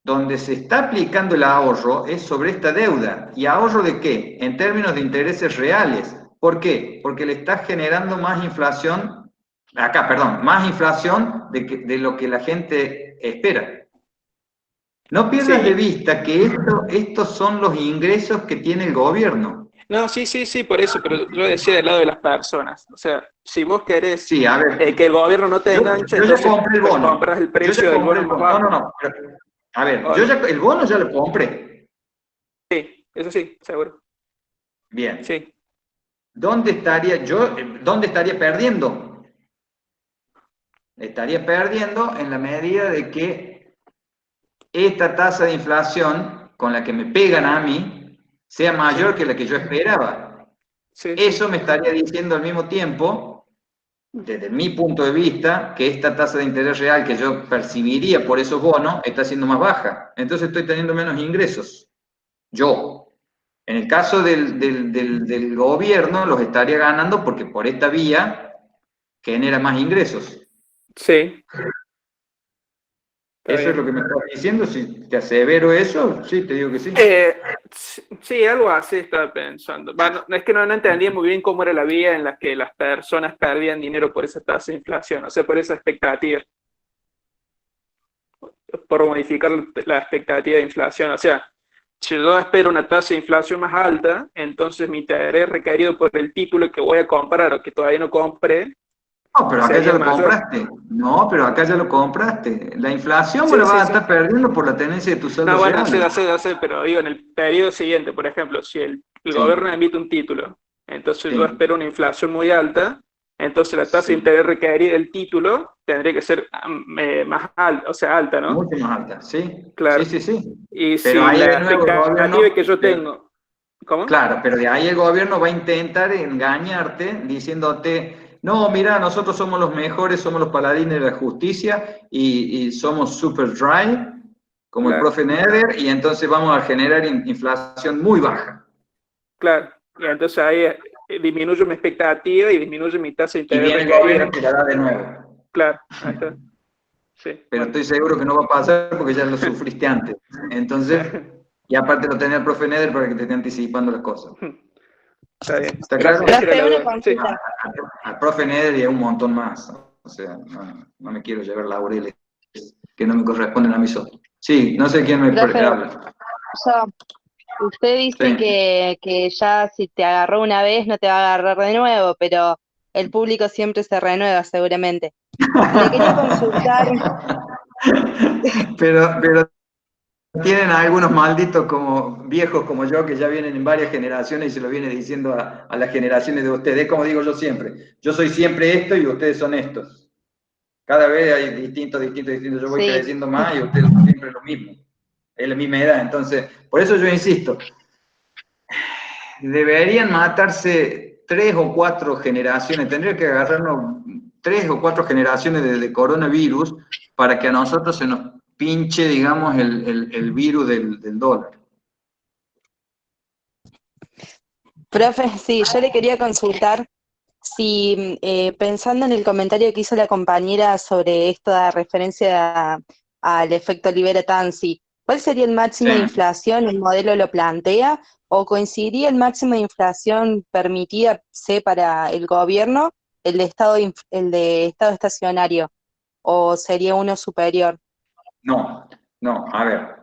donde se está aplicando el ahorro es sobre esta deuda. ¿Y ahorro de qué? En términos de intereses reales. ¿Por qué? Porque le está generando más inflación, más inflación de lo que la gente espera. No pierdas de vista que estos son los ingresos que tiene el gobierno. No, sí, por eso, pero yo decía del lado de las personas. O sea, si vos querés que el gobierno no te enganche, yo ya compré el bono. Compras el precio del bono más bajo. No. A ver, el bono ya lo compré. Sí, eso sí, seguro. Bien. Sí. ¿Dónde estaría perdiendo? Estaría perdiendo en la medida de que esta tasa de inflación con la que me pegan a mí sea mayor que la que yo esperaba. Eso me estaría diciendo al mismo tiempo desde mi punto de vista, que esta tasa de interés real que yo percibiría por esos bonos está siendo más baja. Entonces estoy teniendo menos ingresos. Yo. En el caso del gobierno, los estaría ganando porque por esta vía genera más ingresos. Sí. ¿Eso es lo que me estás diciendo? Si te asevero eso, sí, te digo que sí. Sí, algo así estaba pensando. Bueno, es que no entendía muy bien cómo era la vía en la que las personas perdían dinero por esa tasa de inflación, o sea, por esa expectativa. Por modificar la expectativa de inflación. O sea, si yo espero una tasa de inflación más alta, entonces mi interés requerido por el título que voy a comprar o que todavía no compré. No, pero acá ya lo compraste. No, pero acá ya lo compraste. La inflación Sí, vos la vas a sí. estar perdiendo por la tenencia de tus saldos No, bueno, reales. ya sé, pero digo, en el periodo siguiente, por ejemplo, si el Sí. gobierno emite un título, entonces Sí. yo espero una inflación muy alta, entonces la tasa de interés requerida del título tendría que ser más alta, o sea, alta, ¿no? Mucho más alta, sí. Claro. Sí, sí, sí. Y Pero si ahí la de nuevo el expectativa gobierno... que yo tengo... ¿Cómo? Claro, pero de ahí el gobierno va a intentar engañarte diciéndote, no, mira, nosotros somos los mejores, somos los paladines de la justicia y somos super dry, como el Claro. profe Neder, y entonces vamos a generar inflación muy baja. Claro, y entonces ahí disminuyo mi expectativa y disminuye mi tasa de Y interés viene el requerida. gobierno y te la da de nuevo. Claro, ahí está. Sí, Pero estoy seguro que no va a pasar porque ya lo sufriste antes. Entonces, y aparte lo tenía el profe Neder para que te esté anticipando las cosas. Está bien. ¿Está claro? Profe, una consulta. Al profe Neder y a un montón más. O sea, no me quiero llevar laureles que no me corresponden a mí solo. Sí, no sé quién me Profe, habla. Usted dice Sí. que ya si te agarró una vez no te va a agarrar de nuevo, pero el público siempre se renueva seguramente. Le quería consultar. Pero tienen algunos malditos como viejos como yo que ya vienen en varias generaciones y se lo viene diciendo a las generaciones de ustedes. Como digo yo siempre, yo soy siempre esto y ustedes son estos. Cada vez hay distintos. Yo voy Sí. creciendo más y ustedes son siempre lo mismo. Es la misma edad. Entonces, por eso yo insisto, deberían matarse 3 o 4 generaciones, tendría que agarrarnos 3 o 4 generaciones de coronavirus para que a nosotros se nos pinche, digamos, el virus del dólar. Profe, sí, yo le quería consultar si, pensando en el comentario que hizo la compañera sobre esto de referencia al efecto Libera Tanzi, ¿cuál sería el máximo de inflación? ¿El modelo lo plantea? ¿O coincidiría el máximo de inflación permitida para el gobierno, el de estado estacionario? ¿O sería uno superior? No, a ver.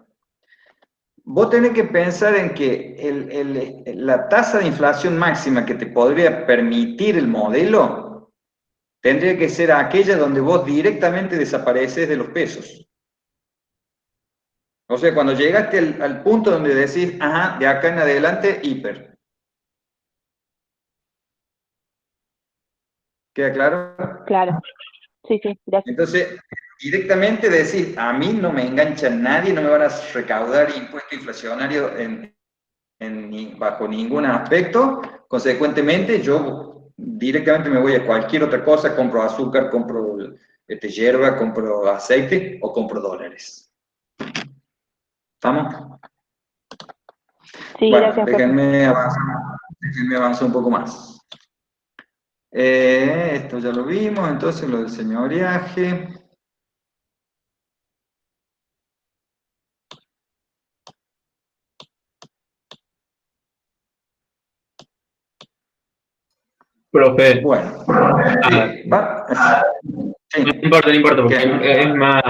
Vos tenés que pensar en que la tasa de inflación máxima que te podría permitir el modelo tendría que ser aquella donde vos directamente desapareces de los pesos. O sea, cuando llegaste al punto donde decís, ajá, de acá en adelante, hiper. ¿Queda claro? Claro. Sí, gracias. Entonces, directamente decís, a mí no me engancha nadie, no me van a recaudar impuesto inflacionario bajo ningún aspecto. Consecuentemente, yo directamente me voy a cualquier otra cosa, compro azúcar, compro hierba, compro aceite o compro dólares. ¿Estamos? Sí, bueno, gracias, déjenme avanzar un poco más. Esto ya lo vimos, entonces lo del señoriaje. Profe. Bueno. Sí. No importa, porque es más,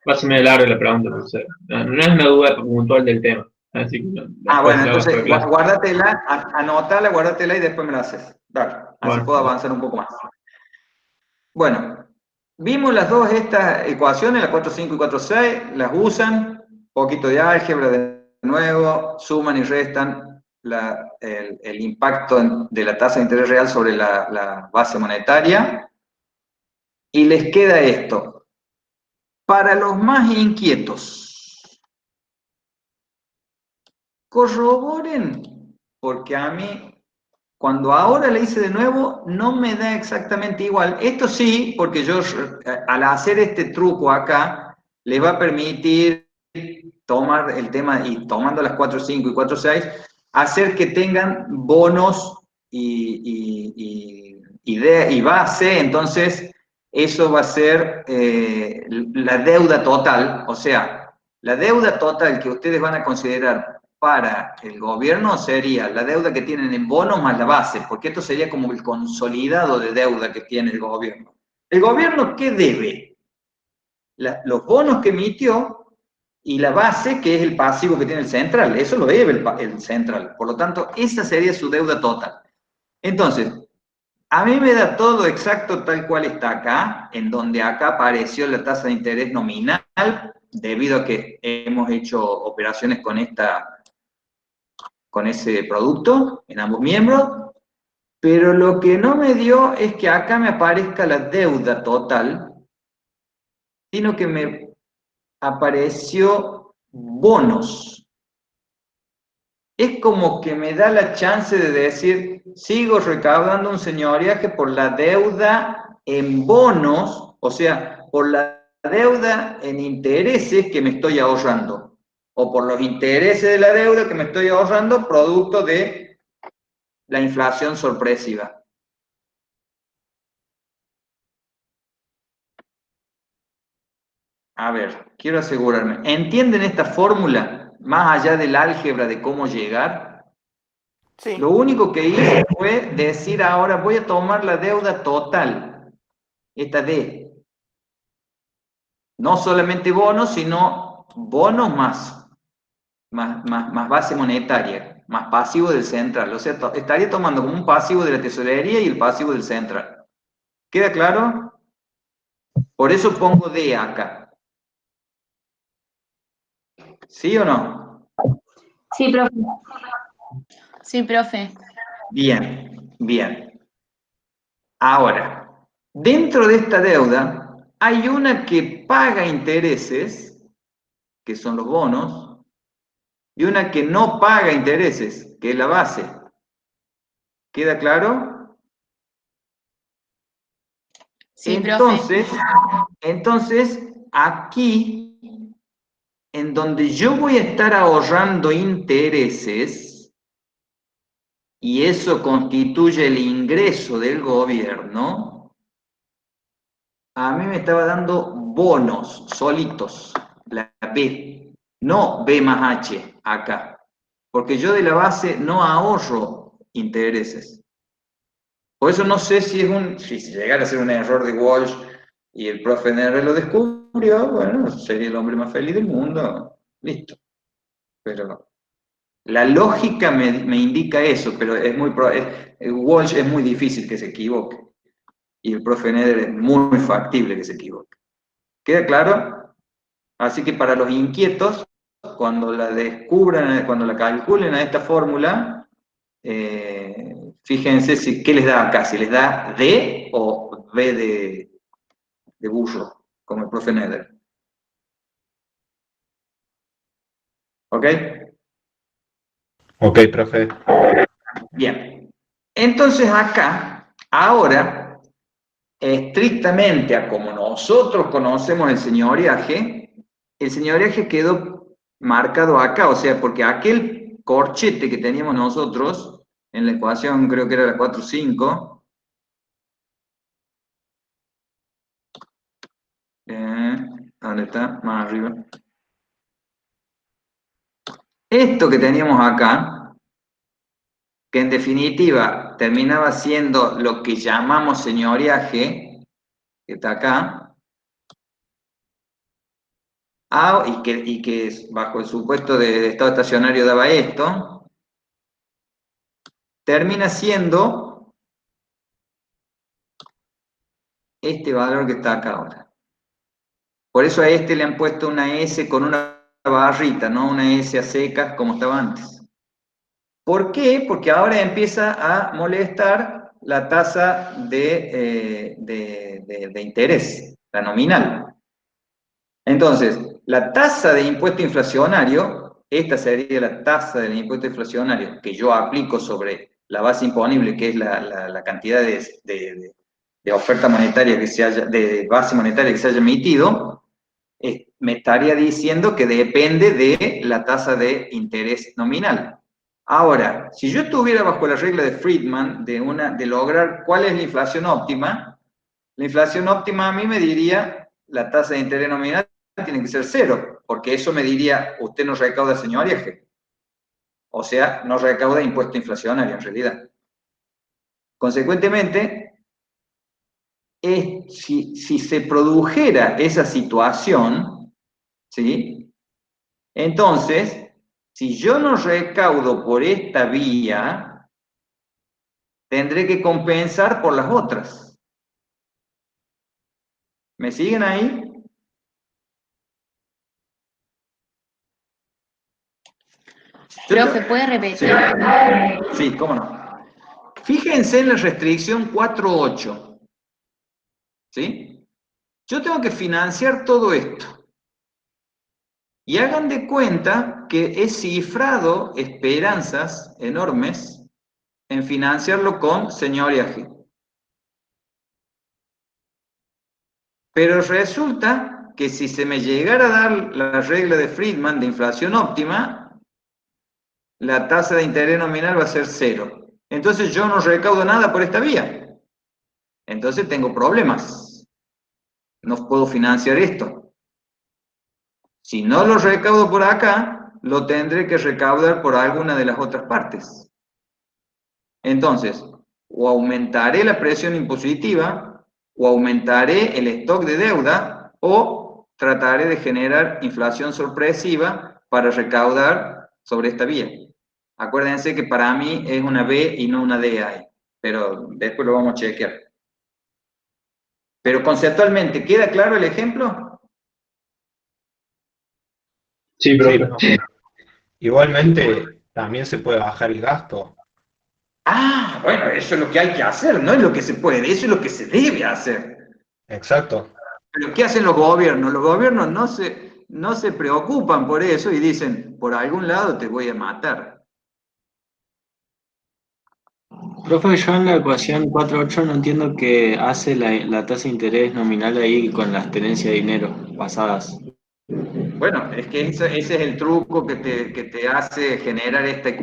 va a ser medio larga la pregunta, no es una duda puntual del tema. Así que bueno, entonces guárdatela, anótala, guárdatela y después me la haces. Dale, así puedo avanzar un poco más. Bueno, vimos las dos estas ecuaciones, la 4.5 y 4.6, las usan, poquito de álgebra de nuevo, suman y restan el impacto de la tasa de interés real sobre la base monetaria, y les queda esto. Para los más inquietos, corroboren, porque a mí, cuando ahora le hice de nuevo, no me da exactamente igual. Esto sí, porque yo al hacer este truco acá, les va a permitir tomar el tema y tomando las 4.5 y 4.6, hacer que tengan bonos y base, entonces eso va a ser la deuda total, o sea, la deuda total que ustedes van a considerar para el gobierno sería la deuda que tienen en bonos más la base, porque esto sería como el consolidado de deuda que tiene el gobierno. ¿El gobierno qué debe? Los bonos que emitió y la base, que es el pasivo que tiene el central, eso lo debe el central. Por lo tanto, esa sería su deuda total. Entonces, a mí me da todo exacto tal cual está acá, en donde acá apareció la tasa de interés nominal, debido a que hemos hecho operaciones con ese producto en ambos miembros, pero lo que no me dio es que acá me aparezca la deuda total, sino que me apareció bonos. Es como que me da la chance de decir, sigo recaudando un señoriaje por la deuda en bonos, o sea, por la deuda en intereses que me estoy ahorrando, o por los intereses de la deuda que me estoy ahorrando producto de la inflación sorpresiva. A ver, quiero asegurarme. ¿Entienden esta fórmula? Más allá del álgebra de cómo llegar. Sí. Lo único que hice fue decir ahora voy a tomar la deuda total. Esta D. No solamente bonos, sino bonos más base monetaria, más pasivo del central. O sea, estaría tomando como un pasivo de la tesorería y el pasivo del central. ¿Queda claro? Por eso pongo D acá. ¿Sí o no? Sí, profe. Sí, profe. Bien, bien. Ahora, dentro de esta deuda hay una que paga intereses, que son los bonos, y una que no paga intereses, que es la base. ¿Queda claro? Sí, profe. Entonces, aquí, en donde yo voy a estar ahorrando intereses, y eso constituye el ingreso del gobierno, a mí me estaba dando bonos solitos, la B, no B más H acá, porque yo de la base no ahorro intereses. Por eso no sé si llegara a ser un error de Walsh y el profe NR lo descubrió, bueno, sería el hombre más feliz del mundo, listo. Pero la lógica me indica eso, pero Walsh es muy difícil que se equivoque. Y el profe Neder es muy factible que se equivoque. ¿Queda claro? Así que para los inquietos, cuando la descubran, cuando la calculen a esta fórmula, fíjense qué les da acá, si les da D o B de burro, como el profe Neder. ¿Ok? Ok, profe. Bien. Entonces acá, ahora, estrictamente a como nosotros conocemos el señoriaje quedó marcado acá, o sea, porque aquel corchete que teníamos nosotros, en la ecuación creo que era la 4.5, ¿dónde está? Más arriba. Esto que teníamos acá, que en definitiva terminaba siendo lo que llamamos señoriaje, que está acá, y que bajo el supuesto de estado estacionario daba esto, termina siendo este valor que está acá ahora. Por eso a este le han puesto una S con una barrita, no una S a secas como estaba antes. ¿Por qué? Porque ahora empieza a molestar la tasa de interés, la nominal. Entonces, la tasa de impuesto inflacionario, esta sería la tasa del impuesto inflacionario que yo aplico sobre la base imponible, que es la cantidad de oferta monetaria que se haya, de base monetaria que se haya emitido, me estaría diciendo que depende de la tasa de interés nominal. Ahora, si yo estuviera bajo la regla de Friedman de lograr cuál es la inflación óptima a mí me diría la tasa de interés nominal tiene que ser 0, porque eso me diría, usted no recauda señoriaje. O sea, no recauda impuesto inflacionario en realidad. Consecuentemente, si se produjera esa situación, ¿sí? Entonces, si yo no recaudo por esta vía, tendré que compensar por las otras. ¿Me siguen ahí? Profe, ¿puede repetir? Sí, cómo no. Fíjense en la restricción 4.8. ¿Sí? Yo tengo que financiar todo esto. Y hagan de cuenta que he cifrado esperanzas enormes en financiarlo con señoriaje. Pero resulta que si se me llegara a dar la regla de Friedman de inflación óptima, la tasa de interés nominal va a ser 0. Entonces yo no recaudo nada por esta vía. Entonces tengo problemas. No puedo financiar esto. Si no lo recaudo por acá, lo tendré que recaudar por alguna de las otras partes. Entonces, o aumentaré la presión impositiva, o aumentaré el stock de deuda, o trataré de generar inflación sorpresiva para recaudar sobre esta vía. Acuérdense que para mí es una B y no una D ahí, pero después lo vamos a chequear. Pero conceptualmente, ¿queda claro el ejemplo? Sí, profe. Sí. Igualmente, también se puede bajar el gasto. Ah, bueno, eso es lo que hay que hacer, no es lo que se puede, eso es lo que se debe hacer. Exacto. Pero ¿qué hacen los gobiernos? Los gobiernos no se preocupan por eso y dicen, por algún lado te voy a matar. Profe, yo en la ecuación 4.8 no entiendo qué hace la tasa de interés nominal ahí con las tenencias de dinero pasadas. Bueno, es que ese es el truco que te hace generar esta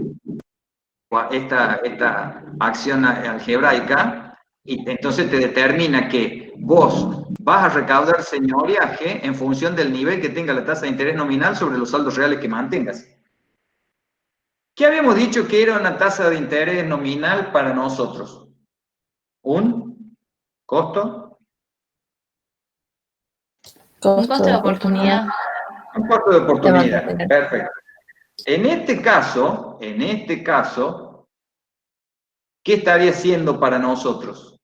acción algebraica, y entonces te determina que vos vas a recaudar señoriaje en función del nivel que tenga la tasa de interés nominal sobre los saldos reales que mantengas. ¿Qué habíamos dicho que era una tasa de interés nominal para nosotros? ¿Un costo? Un costo de oportunidad. Un costo de oportunidad, perfecto. En este caso, ¿qué estaría haciendo para nosotros?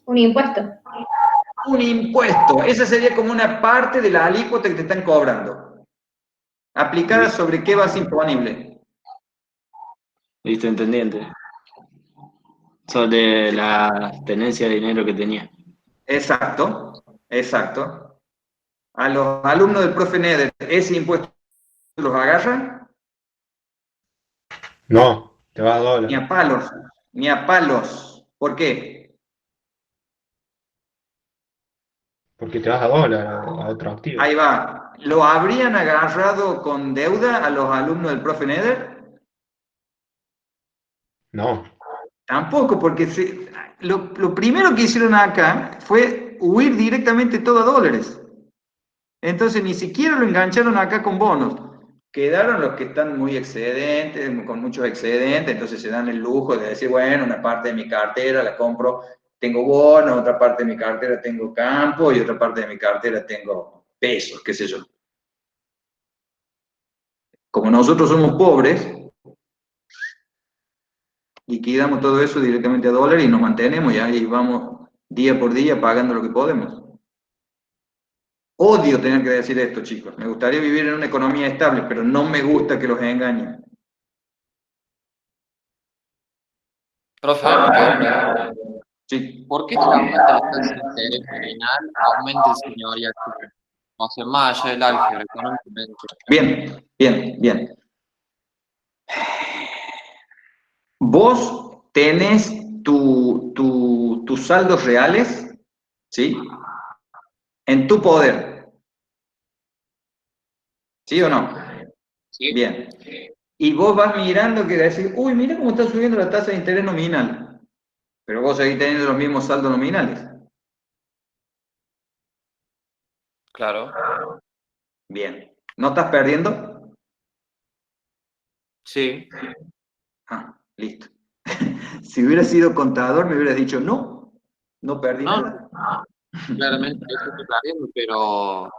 Un impuesto. Un impuesto. Esa sería como una parte de la alícuota que te están cobrando. ¿Aplicada sobre qué base imponible? Listo, entendiente. Sobre la tenencia de dinero que tenía. Exacto, exacto. A los alumnos del profe Neder, ¿ese impuesto los agarra? No, te vas a dólar. Ni a palos. ¿Por qué? Porque te vas a dólar, a otro activo. Ahí va. ¿Lo habrían agarrado con deuda a los alumnos del profe Neder? No. Tampoco, porque lo primero que hicieron acá fue huir directamente todo a dólares. Entonces ni siquiera lo engancharon acá con bonos. Quedaron los que están muy excedentes, con muchos excedentes, entonces se dan el lujo de decir, bueno, una parte de mi cartera la compro, tengo bonos, otra parte de mi cartera tengo campo y otra parte de mi cartera tengo pesos, qué sé yo. Como nosotros somos pobres, liquidamos todo eso directamente a dólar y nos mantenemos y ahí vamos día por día pagando lo que podemos. Odio tener que decir esto, chicos. Me gustaría vivir en una economía estable, pero no me gusta que los engañen. Profe, a ver, me quedó una duda. Sí. ¿Por qué si aumenta la tasa de interés nominal, aumenta el señoriaje? sea, más allá del álgebra, económicamente. Bien. Vos tenés tus saldos reales, ¿sí? En tu poder. ¿Sí o no? ¿Sí? Bien. Y vos vas mirando que decís, uy, mira cómo está subiendo la tasa de interés nominal. Pero vos seguís teniendo los mismos saldos nominales. Claro. Bien. ¿No estás perdiendo? Sí. Ah, listo. Si hubiera sido contador, me hubieras dicho, no perdí No, nada. claramente eso estoy perdiendo, pero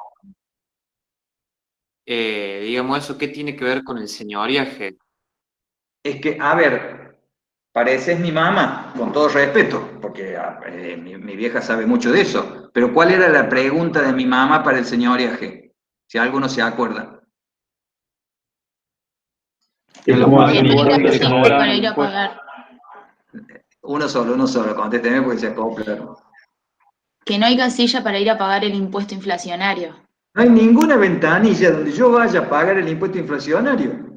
digamos eso, ¿qué tiene que ver con el señoriaje? Es que, a ver, pareces mi mamá, con todo respeto, porque mi vieja sabe mucho de eso. Pero ¿cuál era la pregunta de mi mamá para el señoriaje? Si alguno se acuerda. Es como hacer Que un no hay lugar donde le casilla cobran para ir a impuestos. pagar. Uno solo, contésteme porque se acopla. Que no hay casilla para ir a pagar el impuesto inflacionario. No hay ninguna ventanilla donde yo vaya a pagar el impuesto inflacionario.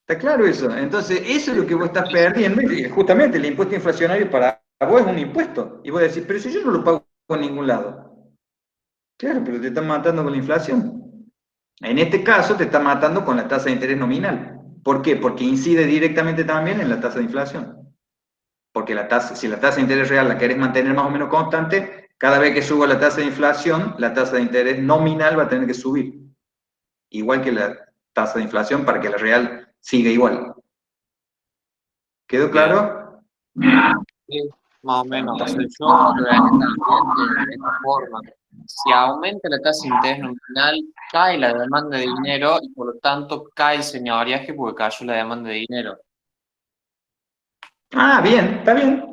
¿Está claro eso? Entonces, eso es lo que vos estás perdiendo. Y justamente el impuesto inflacionario para vos es un impuesto. Y vos decís, pero si yo no lo pago en ningún lado. Claro, pero te están matando con la inflación. En este caso, te está matando con la tasa de interés nominal. ¿Por qué? Porque incide directamente también en la tasa de inflación. Porque si la tasa de interés real la querés mantener más o menos constante, cada vez que suba la tasa de inflación, la tasa de interés nominal va a tener que subir. Igual que la tasa de inflación para que la real siga igual. ¿Quedó claro? Sí, más o menos. O sea, yo lo vería también de esta forma. Si aumenta la tasa de interés nominal, cae la demanda de dinero y por lo tanto cae el señoriaje porque cayó la demanda de dinero. Ah, bien, está bien.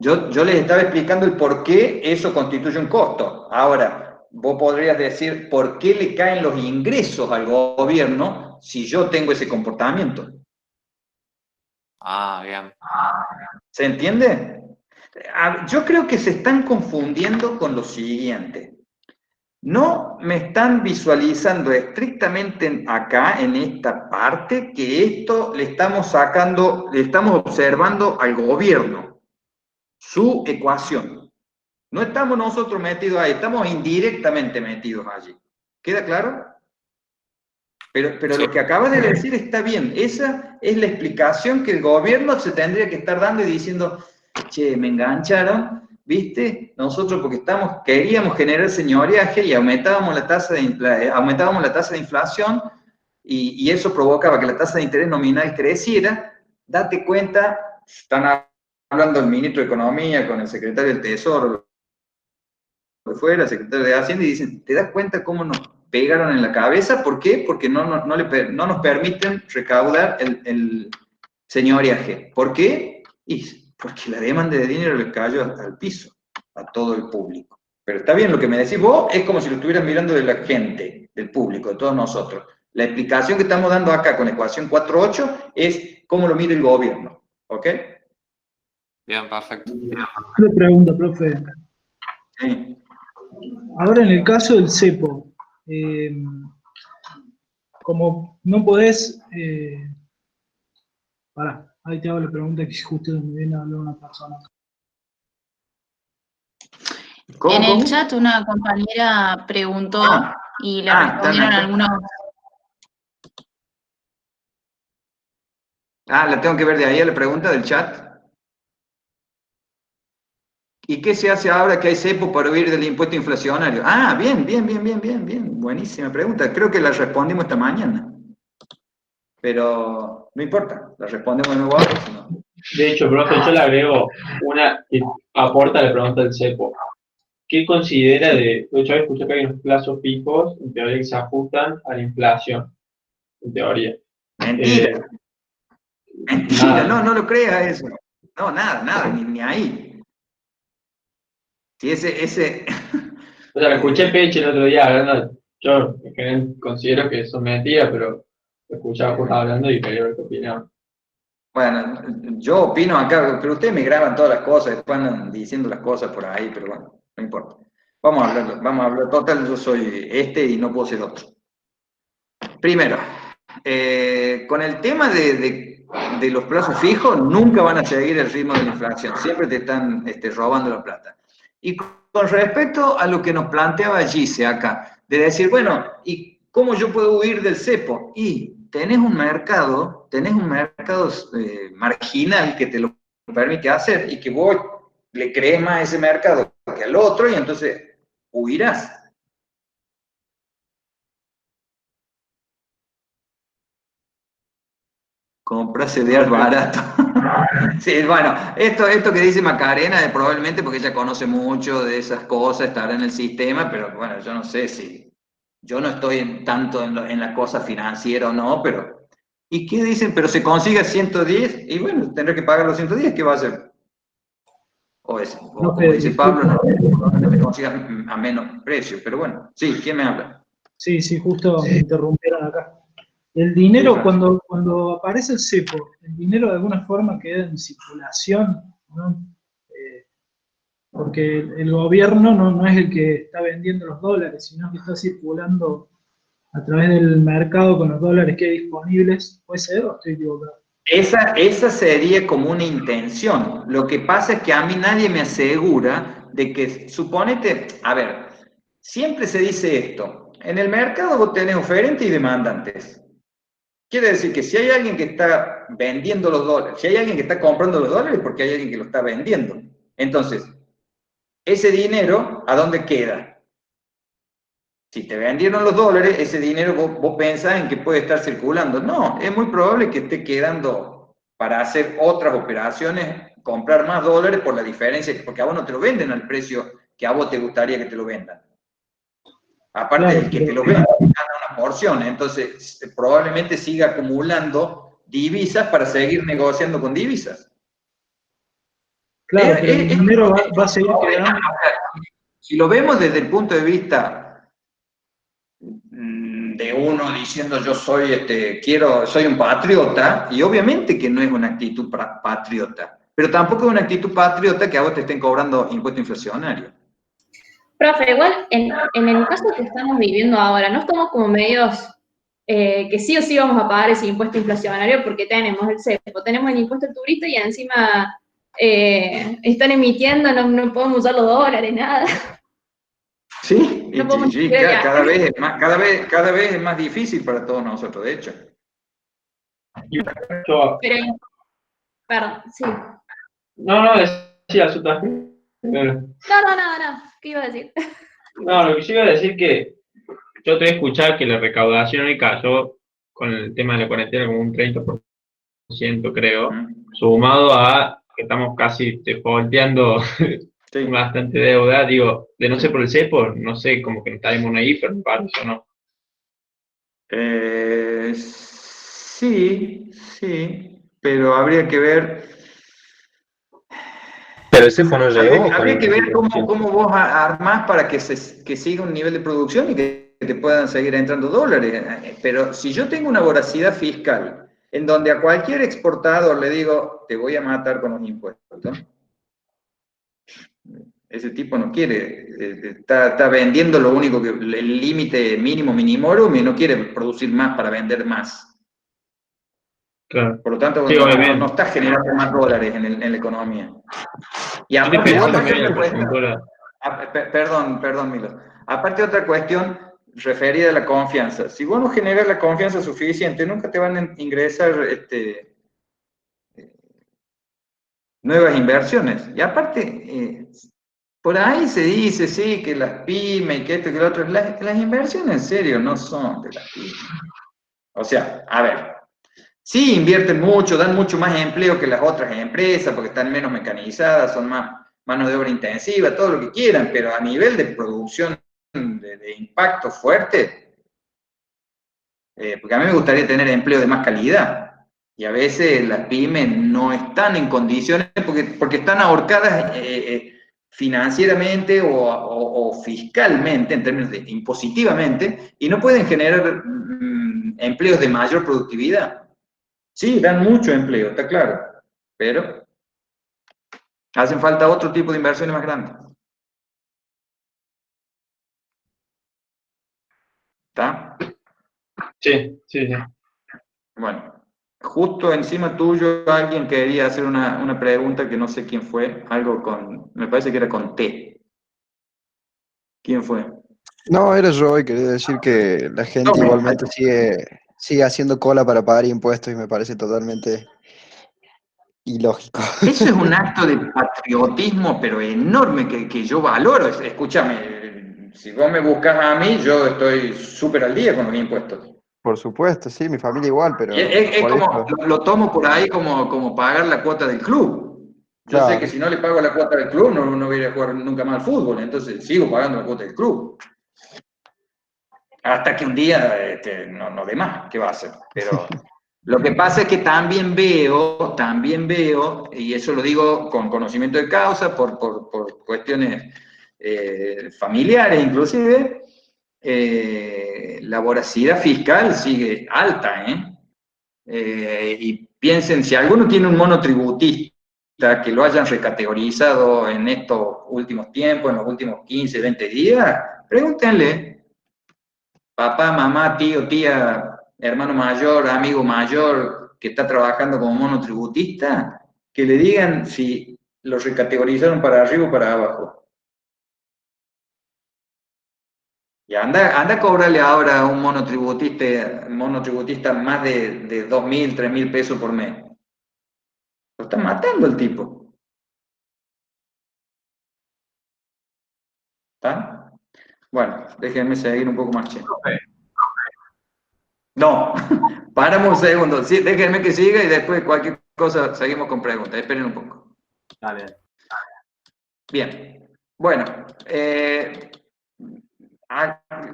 Yo les estaba explicando el por qué eso constituye un costo. Ahora, vos podrías decir, ¿por qué le caen los ingresos al gobierno si yo tengo ese comportamiento? Ah, bien. ¿Se entiende? Yo creo que se están confundiendo con lo siguiente. No me están visualizando estrictamente acá, en esta parte, que esto le estamos observando al gobierno, su ecuación. No estamos nosotros metidos ahí, estamos indirectamente metidos allí. ¿Queda claro? Pero Sí. lo que acabas de decir está bien. Esa es la explicación que el gobierno se tendría que estar dando y diciendo, che, me engancharon, ¿viste? Nosotros porque queríamos generar señoriaje y aumentábamos la tasa de inflación y eso provocaba que la tasa de interés nominal creciera. Date cuenta, están hablando el ministro de Economía con el secretario del Tesoro, de fuera, secretario de Hacienda, y dicen, ¿te das cuenta cómo nos pegaron en la cabeza? ¿Por qué? Porque no nos permiten recaudar el señoriaje. ¿Por qué? Y porque la demanda de dinero le cayó al piso, a todo el público. Pero está bien, lo que me decís vos es como si lo estuvieras mirando de la gente, del público, de todos nosotros. La explicación que estamos dando acá con la ecuación 4.8 es cómo lo mira el gobierno. ¿Ok? Bien, perfecto. Una pregunta, profe. Sí. Ahora en el caso del cepo, como no podés... pará, ahí te hago la pregunta que justo me viene a hablar una persona. En el chat una compañera preguntó y le respondieron algunos. La tengo que ver de ahí a la pregunta del chat. ¿Y qué se hace ahora que hay cepo para huir del impuesto inflacionario? Ah, bien. Buenísima pregunta. Creo que la respondimos esta mañana. Pero no importa, la respondemos de nuevo ahora. Si no. De hecho, profe, yo le agrego una que aporta la pregunta del CEPO. ¿Qué considera de, yo escuché que hay unos plazos fijos, en teoría, que se ajustan a la inflación, en teoría? Mentira. Mentira, no lo creas eso. No, nada, ni ahí. Si ese... O sea, lo escuché Peche el otro día hablando, yo en general considero que eso es mentira, pero lo escuchaba pues hablando y quería ver qué opinaban. Bueno, yo opino acá, pero ustedes me graban todas las cosas, después andan diciendo las cosas por ahí, pero bueno, no importa. Vamos a hablar, total, yo soy este y no puedo ser otro. Primero, con el tema de los plazos fijos, nunca van a seguir el ritmo de la inflación, siempre te están robando la plata. Y con respecto a lo que nos planteaba Gise acá, de decir, bueno, ¿y cómo yo puedo huir del cepo? Y tenés un mercado marginal que te lo permite hacer y que vos le crees más a ese mercado que al otro y entonces huirás. Compra cereal barato. Sí, bueno, esto que dice Macarena es probablemente porque ella conoce mucho de esas cosas, estará en el sistema, pero bueno, yo no sé si, yo no estoy tanto en la cosa financiera o no, pero, ¿y qué dicen? Pero se consigue a 110 y bueno, tendré que pagar los 110, ¿qué va a hacer? O como dice Pablo, no, probablemente consiga a menos precio, pero bueno, sí, ¿quién me habla? Sí, justo me interrumpieron acá. El dinero, cuando aparece el cepo, el dinero de alguna forma queda en circulación, ¿no? Porque el gobierno no es el que está vendiendo los dólares, sino que está circulando a través del mercado con los dólares que hay disponibles. ¿Puede ser o estoy equivocado? Esa sería como una intención. Lo que pasa es que a mí nadie me asegura de que, suponete, a ver, siempre se dice esto, en el mercado vos tenés oferentes y demandantes. Quiere decir que si hay alguien que está vendiendo los dólares, si hay alguien que está comprando los dólares, porque hay alguien que lo está vendiendo. Entonces, ese dinero, ¿a dónde queda? Si te vendieron los dólares, ese dinero vos pensás en que puede estar circulando. No, es muy probable que esté quedando para hacer otras operaciones, comprar más dólares por la diferencia, porque a vos no te lo venden al precio que a vos te gustaría que te lo vendan. Aparte, Claro, el que te lo vende gana una porción, entonces probablemente siga acumulando divisas para seguir negociando con divisas. Claro, pero el dinero va a seguir quedando. Si lo vemos desde el punto de vista de uno diciendo yo soy soy un patriota, y obviamente que no es una actitud patriota, pero tampoco es una actitud patriota que a vos te estén cobrando impuesto inflacionario. Profe, igual en el caso que estamos viviendo ahora, no estamos como medios que sí o sí vamos a pagar ese impuesto inflacionario porque tenemos el cepo, tenemos el impuesto al turista y encima están emitiendo, no podemos usar los dólares, nada. Sí, No sí, cada vez es más difícil para todos nosotros, de hecho. Pero, perdón, sí. No, decía su también. No, ¿qué iba a decir? No, lo que yo iba a decir que yo te he escuchado que la recaudación hoy cayó con el tema de la cuarentena como un 30%, creo, sumado a que estamos casi defaulteando bastante deuda, digo, de no ser por el cepo, no sé, como que estaremos ahí, pero me parece, ¿no? Sí, pero habría que ver. Pero el cepo no llegó. Habría que ver cómo vos armás para que siga un nivel de producción y que te puedan seguir entrando dólares. Pero si yo tengo una voracidad fiscal en donde a cualquier exportador le digo, te voy a matar con los impuestos, ese tipo no quiere, está vendiendo lo único que, el límite mínimo minimorum y no quiere producir más para vender más. Claro. Por lo tanto, Sí, no está generando más dólares en la economía. Y aparte, perdón, Milo. Aparte, otra cuestión referida a la confianza. Si vos no generas la confianza suficiente, nunca te van a ingresar nuevas inversiones. Y aparte, por ahí se dice, sí, que las pymes y que esto y que lo otro. Las inversiones en serio no son de las pymes. O sea, a ver. Sí, invierten mucho, dan mucho más empleo que las otras empresas porque están menos mecanizadas, son más mano de obra intensiva, todo lo que quieran, pero a nivel de producción de impacto fuerte, porque a mí me gustaría tener empleo de más calidad y a veces las pymes no están en condiciones porque están ahorcadas financieramente o fiscalmente, en términos de impositivamente, y no pueden generar empleos de mayor productividad. Sí, dan mucho empleo, está claro, pero hacen falta otro tipo de inversiones más grandes. ¿Está? Sí, sí, sí. Bueno, justo encima tuyo alguien quería hacer una pregunta que no sé quién fue, algo con, me parece que era con T. ¿Quién fue? No, era yo y quería decir que la gente igualmente sigue haciendo cola para pagar impuestos y me parece totalmente ilógico. Eso es un acto de patriotismo, pero enorme, que yo valoro. Escúchame, si vos me buscas a mí, yo estoy súper al día con los impuestos. Por supuesto, sí, mi familia igual, pero Y es por como, eso, lo tomo por ahí como pagar la cuota del club. Yo sé que claro. si no le pago la cuota del club, no voy a ir a jugar nunca más al fútbol, entonces sigo pagando la cuota del club. Hasta que un día no dé más, ¿qué va a hacer? Pero lo que pasa es que también veo, y eso lo digo con conocimiento de causa, por cuestiones familiares inclusive, la voracidad fiscal sigue alta, y piensen, si alguno tiene un monotributista que lo hayan recategorizado en estos últimos tiempos, en los últimos 15, 20 días, pregúntenle, papá, mamá, tío, tía, hermano mayor, amigo mayor que está trabajando como monotributista, que le digan si lo recategorizaron para arriba o para abajo. Y anda a cobrarle ahora a un monotributista más de 2.000, 3.000 pesos por mes. Lo está matando el tipo. ¿Está? Bueno, déjenme seguir un poco más, che. No, paramos un segundo. Sí, déjenme que siga y después cualquier cosa seguimos con preguntas. Esperen un poco. Dale. Bien. Bueno,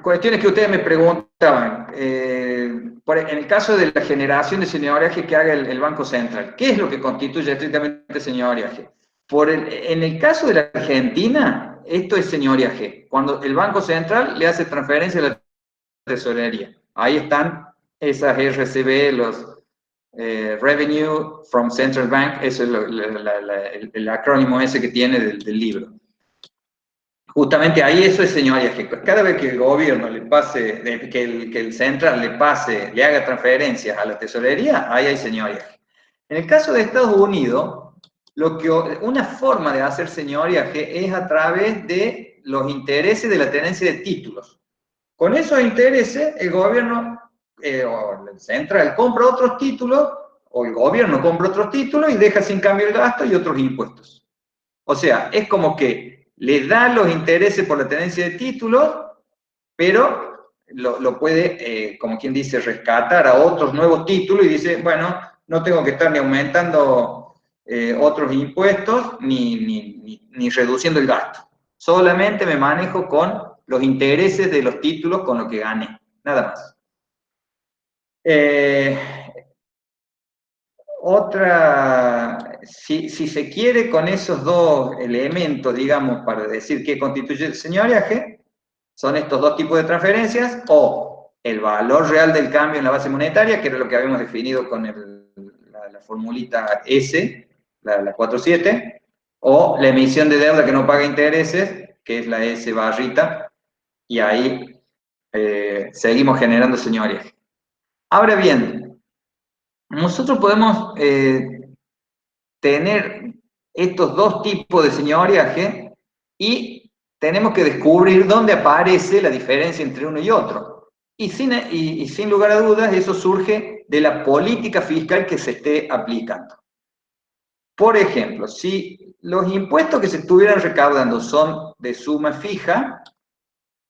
cuestiones que ustedes me preguntaban. En el caso de la generación de señoreaje que haga el Banco Central, ¿qué es lo que constituye estrictamente señoreaje? En el caso de la Argentina, esto es señoreaje. Cuando el Banco Central le hace transferencia a la tesorería. Ahí están esas RCB, los Revenue from Central Bank, eso es el acrónimo ese que tiene del libro. Justamente ahí eso es señoreaje. Cada vez que el gobierno le pase, que el central le haga transferencias a la tesorería, ahí hay señoreaje. En el caso de Estados Unidos, una forma de hacer señoreaje es a través de los intereses de la tenencia de títulos. Con esos intereses, el gobierno o el central compra otros títulos, o el gobierno compra otros títulos y deja sin cambio el gasto y otros impuestos. O sea, es como que le da los intereses por la tenencia de títulos, pero lo puede, como quien dice, rescatar a otros nuevos títulos y dice, bueno, no tengo que estar ni aumentando otros impuestos ni reduciendo el gasto. Solamente me manejo con los intereses de los títulos con lo que gané, nada más. Si se quiere con esos dos elementos, digamos, para decir qué constituye el señoreaje, son estos dos tipos de transferencias, o el valor real del cambio en la base monetaria, que era lo que habíamos definido con la formulita S, la 47, o la emisión de deuda que no paga intereses, que es la S barrita, y ahí seguimos generando señoreaje. Ahora bien, nosotros podemos tener estos dos tipos de señoreaje y tenemos que descubrir dónde aparece la diferencia entre uno y otro. Y sin lugar a dudas, eso surge de la política fiscal que se esté aplicando. Por ejemplo, si los impuestos que se estuvieran recaudando son de suma fija,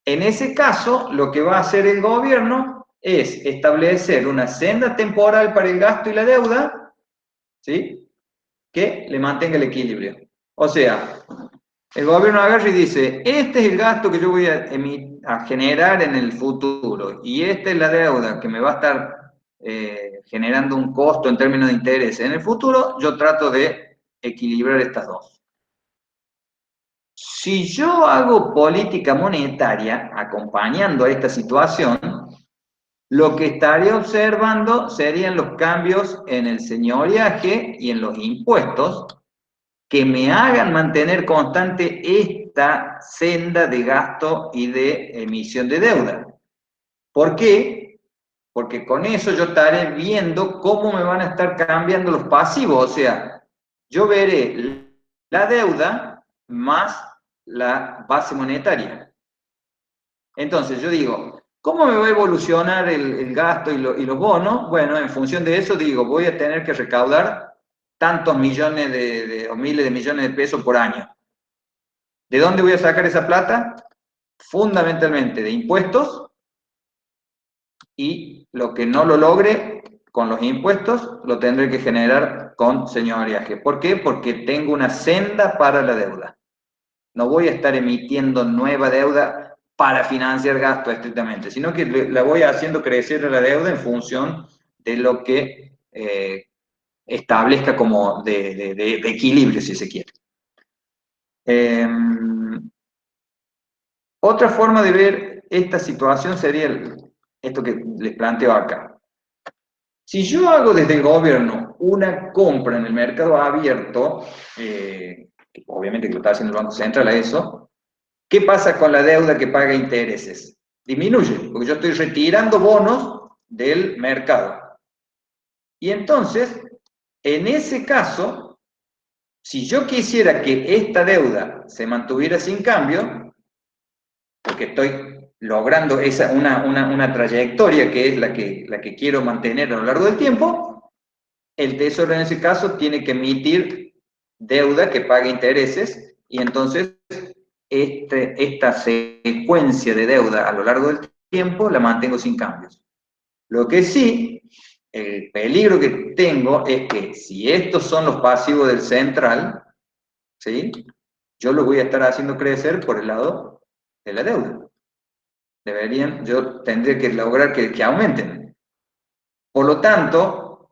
en ese caso, lo que va a hacer el gobierno es establecer una senda temporal para el gasto y la deuda, ¿sí?, que le mantenga el equilibrio. O sea, el gobierno agarra y dice, este es el gasto que yo voy a generar en el futuro, y esta es la deuda que me va a estar generando un costo en términos de interés en el futuro, yo trato de equilibrar estas dos. Si yo hago política monetaria acompañando a esta situación, lo que estaré observando serían los cambios en el señoreaje y en los impuestos que me hagan mantener constante esta senda de gasto y de emisión de deuda. ¿Por qué? Porque con eso yo estaré viendo cómo me van a estar cambiando los pasivos. O sea, yo veré la deuda más la base monetaria. Entonces yo digo, ¿cómo me va a evolucionar el gasto y los bonos? Bueno, en función de eso digo, voy a tener que recaudar tantos millones o miles de millones de pesos por año. ¿De dónde voy a sacar esa plata? Fundamentalmente de impuestos, y lo que no lo logre con los impuestos lo tendré que generar con señoriaje. ¿Por qué? Porque tengo una senda para la deuda. No voy a estar emitiendo nueva deuda para financiar gastos estrictamente, sino que la voy haciendo crecer la deuda en función de lo que establezca como de equilibrio, si se quiere. Otra forma de ver esta situación sería esto que les planteo acá. Si yo hago desde el gobierno una compra en el mercado abierto, obviamente que lo está haciendo el Banco Central a eso, ¿qué pasa con la deuda que paga intereses? Disminuye, porque yo estoy retirando bonos del mercado. Y entonces, en ese caso, si yo quisiera que esta deuda se mantuviera sin cambio, porque estoy logrando una trayectoria que es la que quiero mantener a lo largo del tiempo, el Tesoro en ese caso tiene que emitir deuda que pague intereses, y entonces esta secuencia de deuda a lo largo del tiempo la mantengo sin cambios. Lo que sí, el peligro que tengo es que si estos son los pasivos del central, ¿sí?, yo lo voy a estar haciendo crecer por el lado de la deuda. Yo tendría que lograr que aumenten. Por lo tanto,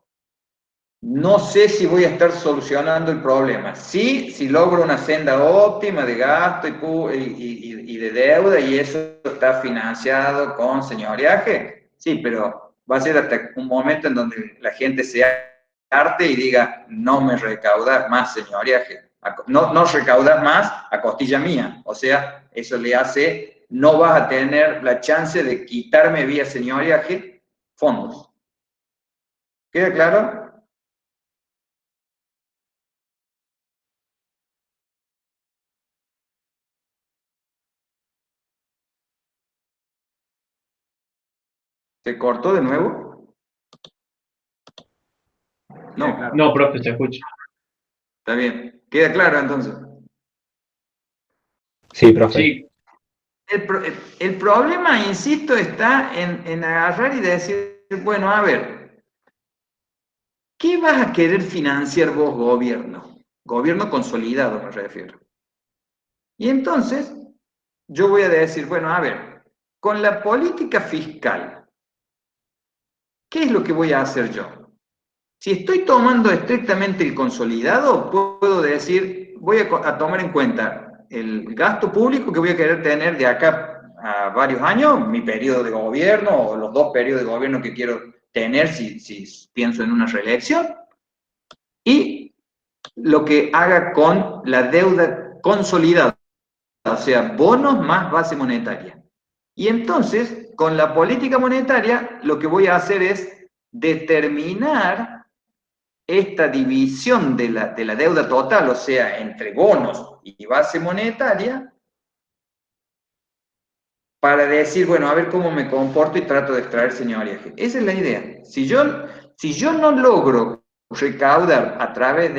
no sé si voy a estar solucionando el problema. Sí, si logro una senda óptima de gasto y de deuda, y eso está financiado con señoriaje, sí, pero va a ser hasta un momento en donde la gente se harte y diga, no me recauda más señoriaje, no recaudar más a costilla mía. O sea, eso le hace, no vas a tener la chance de quitarme vía señoriaje fondos. ¿Queda claro? ¿Se cortó de nuevo? No. No, profe, se escucha. Está bien. ¿Queda claro entonces? Sí, profe. Sí. El problema, insisto, está en agarrar y decir, bueno, a ver, ¿qué vas a querer financiar vos, gobierno? Gobierno consolidado, me refiero. Y entonces, yo voy a decir, bueno, a ver, con la política fiscal, ¿qué es lo que voy a hacer yo? Si estoy tomando estrictamente el consolidado, puedo decir, voy a tomar en cuenta el gasto público que voy a querer tener de acá a varios años, mi periodo de gobierno o los 2 periodos de gobierno que quiero tener si pienso en una reelección, y lo que haga con la deuda consolidada, o sea, bonos más base monetaria. Y entonces, con la política monetaria, lo que voy a hacer es determinar esta división de la deuda total, o sea, entre bonos y base monetaria, para decir, bueno, a ver cómo me comporto y trato de extraer señoriaje. Esa es la idea. Si yo no logro recaudar a través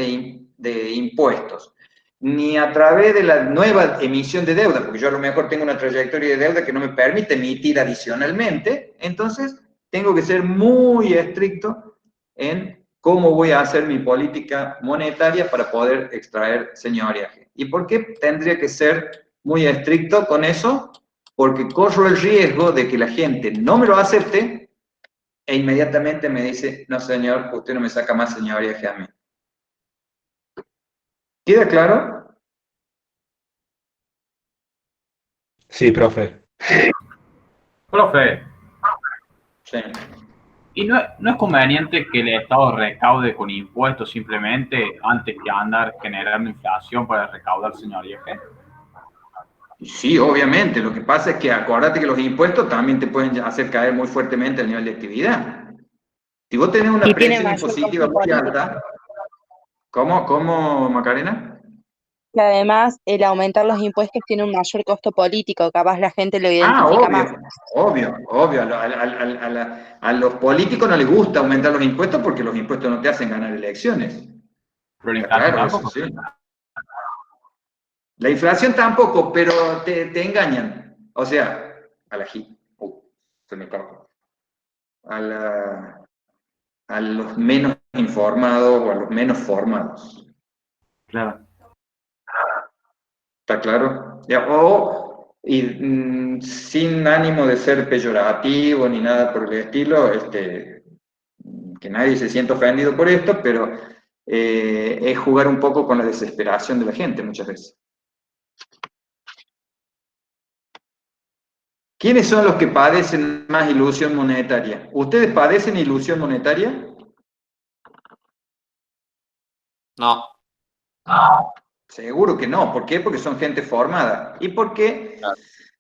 de impuestos, ni a través de la nueva emisión de deuda, porque yo a lo mejor tengo una trayectoria de deuda que no me permite emitir adicionalmente, entonces tengo que ser muy estricto en cómo voy a hacer mi política monetaria para poder extraer señoriaje. ¿Y por qué tendría que ser muy estricto con eso? Porque corro el riesgo de que la gente no me lo acepte e inmediatamente me dice, no señor, usted no me saca más señoriaje a mí. ¿Queda claro? Sí, profe. Profe, Sí. ¿y no es conveniente que el Estado recaude con impuestos simplemente antes que andar generando inflación para recaudar señoriaje? Sí, obviamente. Lo que pasa es que acordate que los impuestos también te pueden hacer caer muy fuertemente el nivel de actividad. Si vos tenés una Y tiene presión mayor impositiva costo muy político. alta, ¿cómo, Macarena? Que además, el aumentar los impuestos tiene un mayor costo político, capaz la gente lo Ah, identifica más. obvio. A los políticos no les gusta aumentar los impuestos porque los impuestos no te hacen ganar elecciones. Pero la Está inflación claro, eso tampoco. sí. La inflación tampoco, pero te engañan. O sea, a la se me escapó. A los menos informados o a los menos formados. Claro. ¿Está claro? Sin ánimo de ser peyorativo ni nada por el estilo, que nadie se sienta ofendido por esto, pero es jugar un poco con la desesperación de la gente muchas veces. ¿Quiénes son los que padecen más ilusión monetaria? ¿Ustedes padecen ilusión monetaria? No. Seguro que no. ¿Por qué? Porque son gente formada. Y porque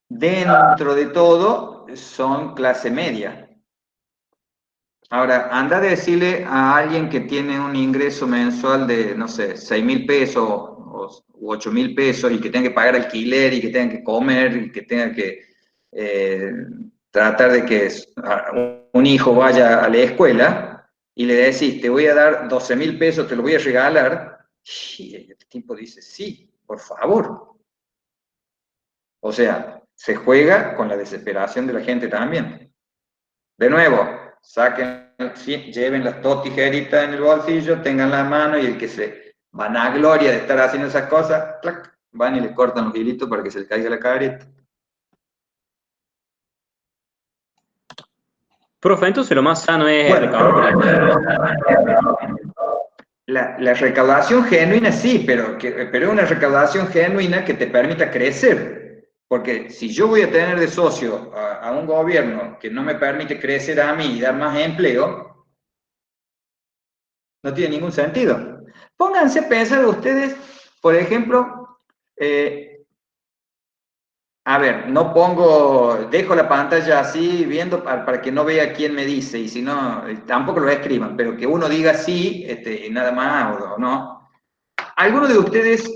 dentro de todo son clase media. Ahora, anda a decirle a alguien que tiene un ingreso mensual de, no sé, 6.000 pesos o 8.000 pesos y que tenga que pagar alquiler y que tenga que comer y que tenga que tratar de que un hijo vaya a la escuela y le decís, te voy a dar 12.000 pesos, te lo voy a regalar, y el tipo dice, sí, por favor. O sea, se juega con la desesperación de la gente también. De nuevo, lleven las dos tijeritas en el bolsillo, tengan la mano y el que se vanagloria de estar haciendo esas cosas, ¡clac!, van y le cortan los hilitos para que se le caiga la careta. Profe, entonces lo más sano es recaudar por la recaudación genuina sí, pero es una recaudación genuina que te permita crecer. Porque si yo voy a tener de socio a un gobierno que no me permite crecer a mí y dar más empleo, no tiene ningún sentido. Pónganse a pensar ustedes, por ejemplo, a ver, dejo la pantalla así viendo para que no vea quién me dice, y si no, tampoco lo escriban, pero que uno diga sí, nada más o no. ¿Alguno de ustedes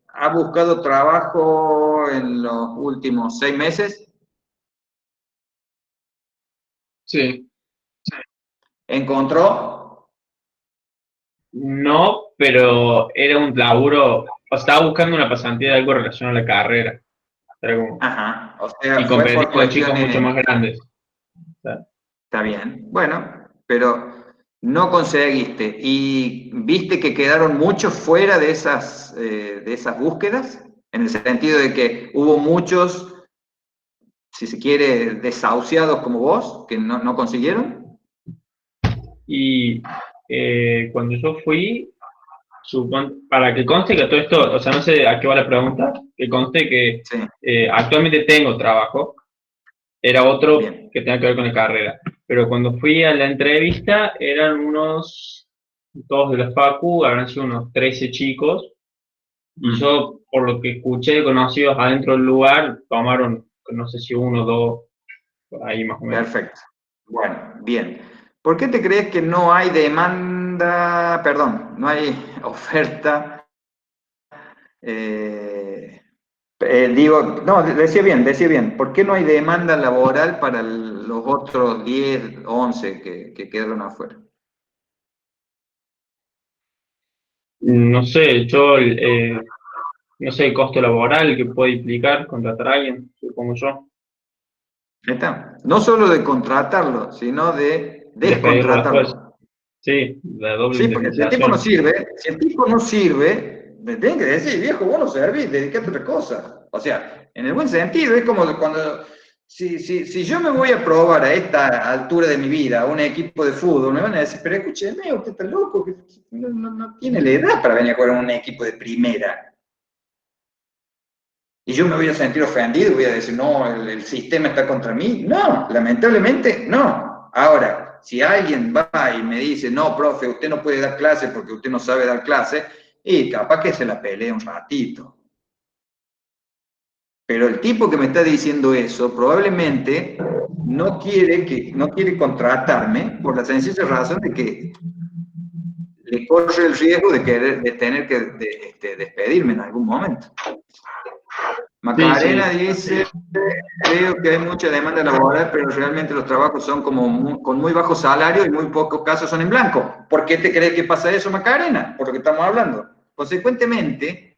ha buscado trabajo en los últimos 6 meses? Sí. ¿Encontró? No, pero era un laburo, o estaba buscando una pasantía de algo relacionado a la carrera. Era como, Ajá, o sea, y fue competir por con chicos mucho cuestiones... más grandes. Está bien, bueno, pero no conseguiste. ¿Y viste que quedaron muchos fuera de esas búsquedas? En el sentido de que hubo muchos, si se quiere, desahuciados como vos, que no consiguieron. Y cuando yo fui, para que conste que todo esto, o sea, no sé a qué va la pregunta, que conste que actualmente tengo trabajo, era otro que tenga que ver con la carrera, pero cuando fui a la entrevista eran todos de la facu, habrán sido unos 13 chicos, y yo, por lo que escuché de conocidos adentro del lugar, tomaron, no sé si uno o dos, por ahí más o menos. Perfecto. Bueno, bien. ¿Por qué te crees que no hay demanda, no hay oferta? Decía bien. ¿Por qué no hay demanda laboral para los otros 10, 11 que quedaron afuera? No sé, no sé el costo laboral que puede implicar contratar a alguien, supongo yo. No solo de contratarlo, sino de Despedirlo después. descontratarlo. Sí, la doble Sí, porque si el tipo no sirve, me tienen que decir, viejo, vos no servís, dedicate a otra cosa. O sea, en el buen sentido, es como cuando, si yo me voy a probar a esta altura de mi vida a un equipo de fútbol, me van a decir, pero escúcheme, usted está loco, que no tiene la edad para venir a jugar a un equipo de primera. Y yo me voy a sentir ofendido y voy a decir, no, el sistema está contra mí. No, lamentablemente no. Ahora, si alguien va y me dice, no, profe, usted no puede dar clase porque usted no sabe dar clase, y capaz que se la pelee un ratito. Pero el tipo que me está diciendo eso probablemente no quiere contratarme por la sencilla razón de que le corre el riesgo de tener que despedirme en algún momento. Macarena dice, creo que hay mucha demanda laboral, pero realmente los trabajos son con muy bajo salario y muy pocos casos son en blanco. ¿Por qué te crees que pasa eso, Macarena? Por lo que estamos hablando. Consecuentemente,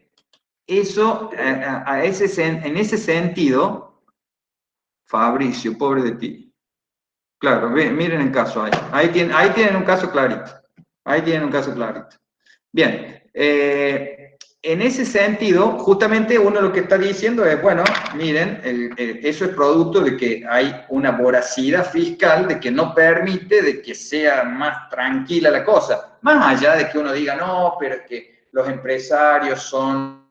eso, en ese sentido, Fabricio, pobre de ti. Claro, miren el caso ahí. Ahí tienen un caso clarito. Ahí tienen un caso clarito. Bien. En ese sentido, justamente uno lo que está diciendo es, bueno, miren, eso es producto de que hay una voracidad fiscal de que no permite de que sea más tranquila la cosa. Más allá de que uno diga, no, pero es que los empresarios son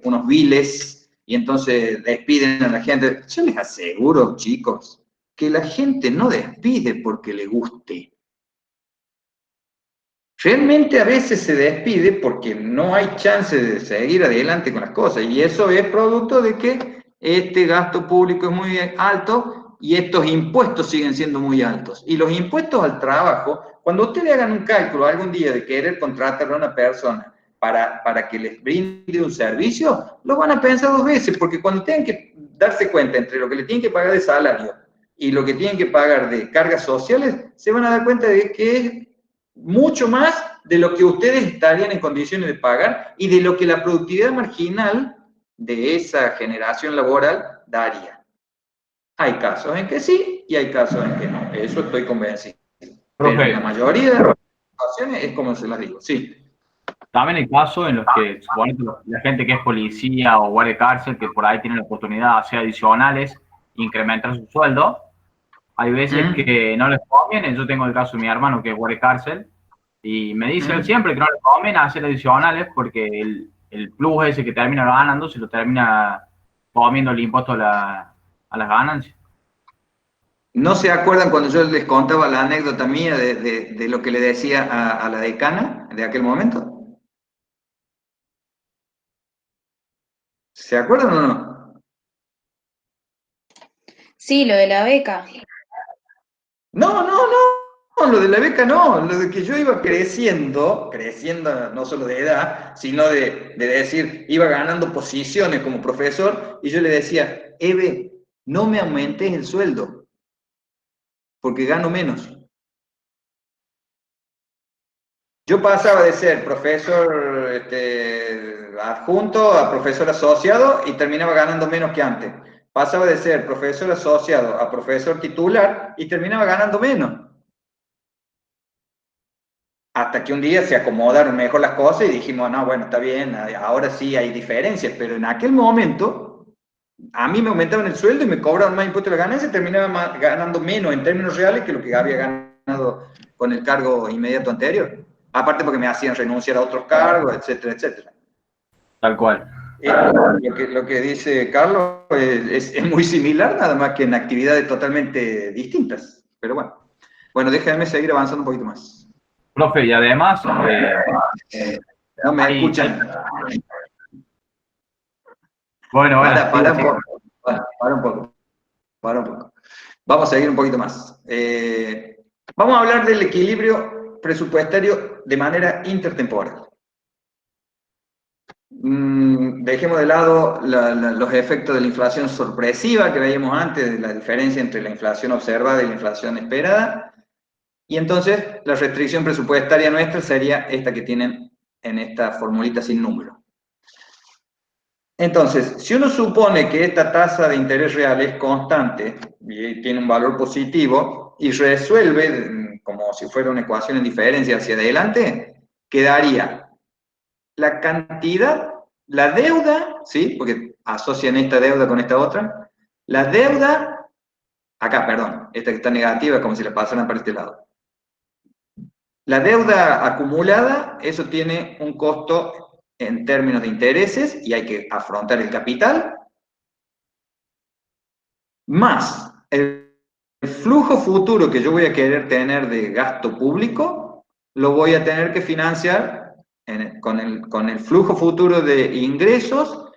unos viles y entonces despiden a la gente. Yo les aseguro, chicos, que la gente no despide porque le guste. Realmente a veces se despide porque no hay chance de seguir adelante con las cosas, y eso es producto de que este gasto público es muy alto y estos impuestos siguen siendo muy altos. Y los impuestos al trabajo, cuando ustedes hagan un cálculo algún día de querer contratar a una persona para que les brinde un servicio, lo van a pensar 2 veces, porque cuando tengan que darse cuenta entre lo que le tienen que pagar de salario y lo que tienen que pagar de cargas sociales, se van a dar cuenta de que es mucho más de lo que ustedes estarían en condiciones de pagar y de lo que la productividad marginal de esa generación laboral daría. Hay casos en que sí y hay casos en que no. Eso estoy convencido. Pero en la mayoría de las situaciones es como se las digo. Sí. También hay casos en los que suponete, la gente que es policía o guardia de cárcel, que por ahí tiene la oportunidad de hacer adicionales, incrementar su sueldo. Hay veces que no les conviene. Yo tengo el caso de mi hermano que es guardia de cárcel y me dice él siempre que no le conviene hacer adicionales porque el plus ese que termina ganando se lo termina comiendo el impuesto a las ganancias. ¿No se acuerdan cuando yo les contaba la anécdota mía de lo que le decía a la decana de aquel momento? ¿Se acuerdan o no? Sí, lo de la beca. No, lo de la beca no, lo de que yo iba creciendo no solo de edad, sino de decir, iba ganando posiciones como profesor, y yo le decía, Eve, no me aumentes el sueldo, porque gano menos. Yo pasaba de ser profesor adjunto a profesor asociado y terminaba ganando menos que antes. Pasaba de ser profesor asociado a profesor titular y terminaba ganando menos. Hasta que un día se acomodaron mejor las cosas y dijimos, no, bueno, está bien, ahora sí hay diferencias, pero en aquel momento a mí me aumentaban el sueldo y me cobraban más impuestos de la ganancia y terminaba ganando menos en términos reales que lo que había ganado con el cargo inmediato anterior. Aparte porque me hacían renunciar a otros cargos, etcétera, etcétera. Tal cual. Lo que dice Carlos es muy similar, nada más que en actividades totalmente distintas. Pero bueno. Bueno, déjenme seguir avanzando un poquito más. Profe, y además... no me escuchan. Bueno, para un poco. Vamos a seguir un poquito más. Vamos a hablar del equilibrio presupuestario de manera intertemporal. Dejemos de lado los efectos de la inflación sorpresiva que veíamos antes, de la diferencia entre la inflación observada y la inflación esperada. Y entonces la restricción presupuestaria nuestra sería esta que tienen en esta formulita sin número. Entonces, si uno supone que esta tasa de interés real es constante y tiene un valor positivo y resuelve como si fuera una ecuación en diferencia hacia adelante, quedaría la cantidad, la deuda, ¿sí? Porque asocian esta deuda con esta otra, la deuda, acá, perdón, esta que está negativa como si la pasaran para este lado. La deuda acumulada, eso tiene un costo en términos de intereses y hay que afrontar el capital, más el flujo futuro que yo voy a querer tener de gasto público, lo voy a tener que financiar con el flujo futuro de ingresos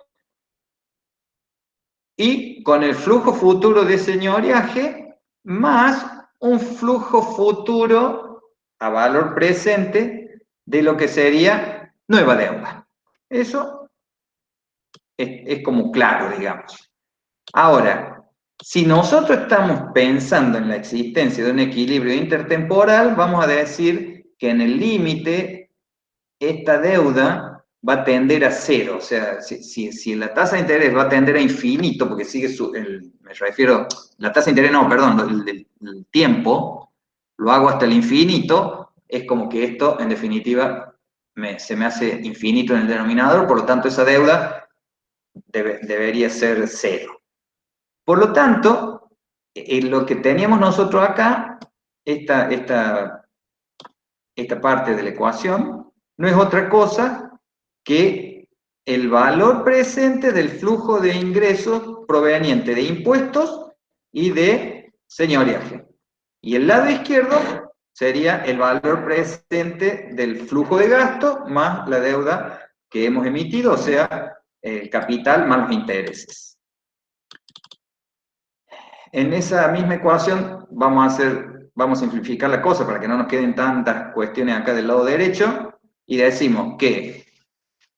y con el flujo futuro de señoriaje más un flujo futuro a valor presente de lo que sería nueva deuda. Eso es como claro, digamos. Ahora, si nosotros estamos pensando en la existencia de un equilibrio intertemporal, vamos a decir que en el límite esta deuda va a tender a cero. O sea, si la tasa de interés va a tender a infinito, porque sigue me refiero, la tasa de interés no, perdón, el tiempo, lo hago hasta el infinito, es como que esto, en definitiva, se me hace infinito en el denominador, por lo tanto esa deuda debería ser cero. Por lo tanto, lo que teníamos nosotros acá, esta parte de la ecuación, no es otra cosa que el valor presente del flujo de ingresos proveniente de impuestos y de señoriaje. Y el lado izquierdo sería el valor presente del flujo de gasto más la deuda que hemos emitido, o sea, el capital más los intereses. En esa misma ecuación vamos a simplificar la cosa para que no nos queden tantas cuestiones acá del lado derecho y decimos que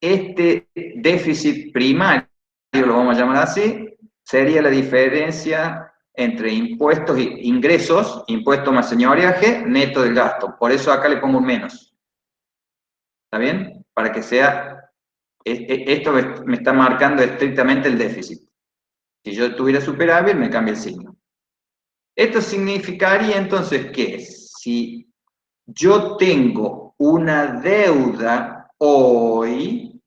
este déficit primario, lo vamos a llamar así, sería la diferencia entre impuestos e ingresos, impuesto más señoriaje, neto del gasto. Por eso acá le pongo un menos. ¿Está bien? Para que sea, esto me está marcando estrictamente el déficit. Si yo tuviera superávit, me cambia el signo. Esto significaría entonces que si yo tengo una deuda hoy,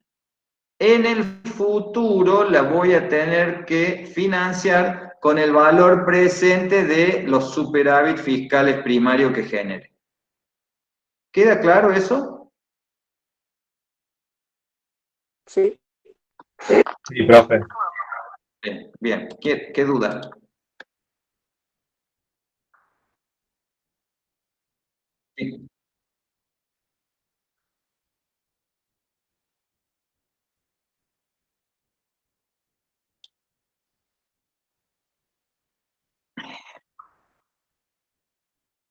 en el futuro la voy a tener que financiar con el valor presente de los superávit fiscales primarios que genere. ¿Queda claro eso? Sí. Sí, profe. Bien. ¿Qué duda? Sí.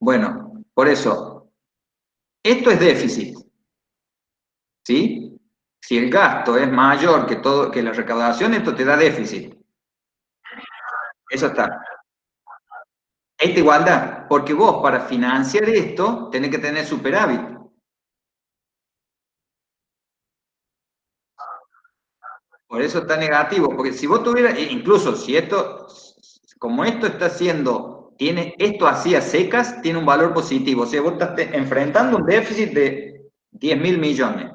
Bueno, por eso, esto es déficit, ¿sí? Si el gasto es mayor que la recaudación, esto te da déficit. Eso está. Esta igualdad, porque vos para financiar esto tenés que tener superávit. Por eso está negativo, porque si vos tuvieras, incluso si esto, como esto está haciendo, esto hacía secas, tiene un valor positivo. O sea, vos estás enfrentando un déficit de 10.000 millones.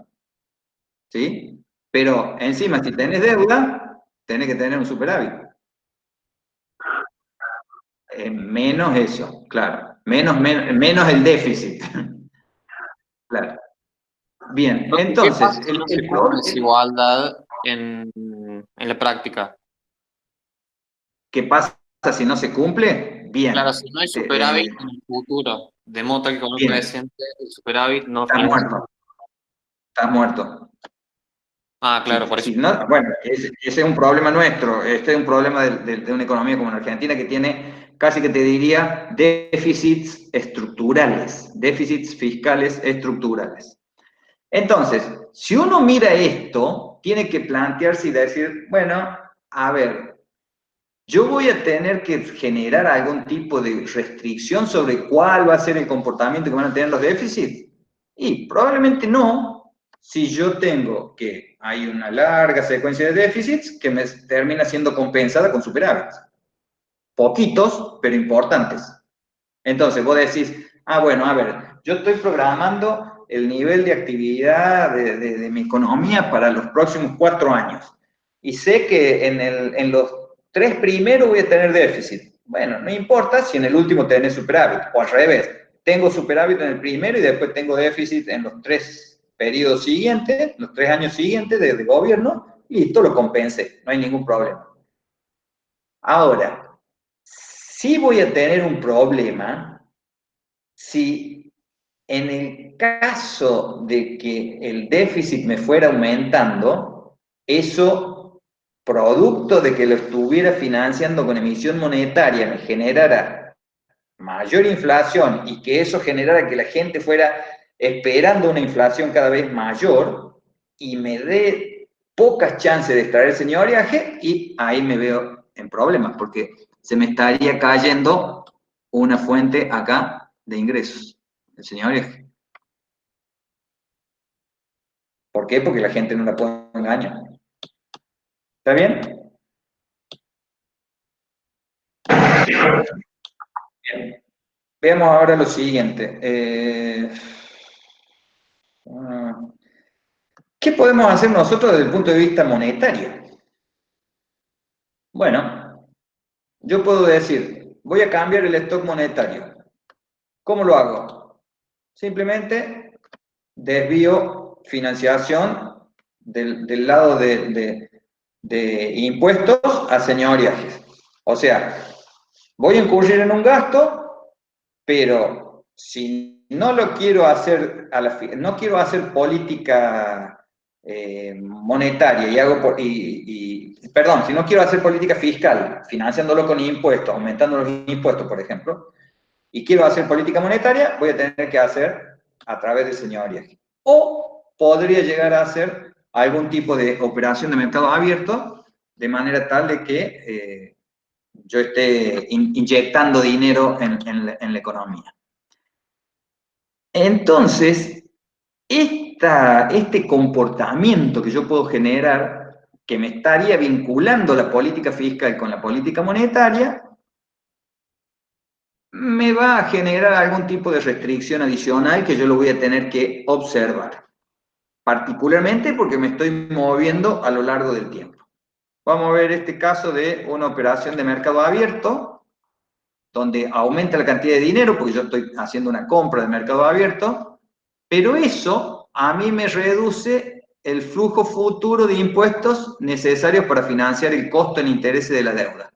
¿Sí? Pero encima, si tenés deuda, tenés que tener un superávit. Menos eso, claro. Menos el déficit. Claro. Bien, entonces... ¿Qué pasa si no se cumple desigualdad en la práctica? ¿Qué pasa si no se cumple? Bien. Claro, si no hay superávit en el futuro, de modo que con el presente el superávit no está muerto. Está muerto. Ah, claro, por eso. Bueno, ese es un problema nuestro. Este es un problema de una economía como en Argentina que tiene, casi que te diría, déficits estructurales, déficits fiscales estructurales. Entonces, si uno mira esto, tiene que plantearse y decir, bueno, a ver, yo voy a tener que generar algún tipo de restricción sobre cuál va a ser el comportamiento que van a tener los déficits. Y probablemente no, si yo tengo que hay una larga secuencia de déficits que me termina siendo compensada con superávits. Poquitos, pero importantes. Entonces vos decís, bueno, a ver, yo estoy programando el nivel de actividad de mi economía para los próximos 4 años. Y sé que en los 3 primeros voy a tener déficit. Bueno, no importa si en el último tenés superávit, o al revés. Tengo superávit en el primero y después tengo déficit en los 3 periodos siguientes, los 3 años siguientes de gobierno, y listo, lo compensé, no hay ningún problema. Ahora, sí voy a tener un problema si en el caso de que el déficit me fuera aumentando, eso producto de que lo estuviera financiando con emisión monetaria me generara mayor inflación y que eso generara que la gente fuera esperando una inflación cada vez mayor y me dé pocas chances de extraer el señoriaje, y ahí me veo en problemas, porque se me estaría cayendo una fuente acá de ingresos, el señoriaje. ¿Por qué? Porque la gente no la puede engañar. ¿Está bien? Bien. Veamos ahora lo siguiente. ¿Qué podemos hacer nosotros desde el punto de vista monetario? Bueno, yo puedo decir, voy a cambiar el stock monetario. ¿Cómo lo hago? Simplemente desvío financiación del lado de impuestos a señoriajes. O sea, voy a incurrir en un gasto, pero si no lo quiero hacer, no quiero hacer política monetaria perdón, si no quiero hacer política fiscal, financiándolo con impuestos, aumentando los impuestos, por ejemplo, y quiero hacer política monetaria, voy a tener que hacer a través de señoriaje. O podría llegar a hacer algún tipo de operación de mercado abierto, de manera tal de que yo esté inyectando dinero en la economía. Entonces, este comportamiento que yo puedo generar, que me estaría vinculando la política fiscal con la política monetaria, me va a generar algún tipo de restricción adicional que yo lo voy a tener que observar, particularmente porque me estoy moviendo a lo largo del tiempo. Vamos a ver este caso de una operación de mercado abierto, donde aumenta la cantidad de dinero, porque yo estoy haciendo una compra de mercado abierto, pero eso a mí me reduce el flujo futuro de impuestos necesarios para financiar el costo en intereses de la deuda.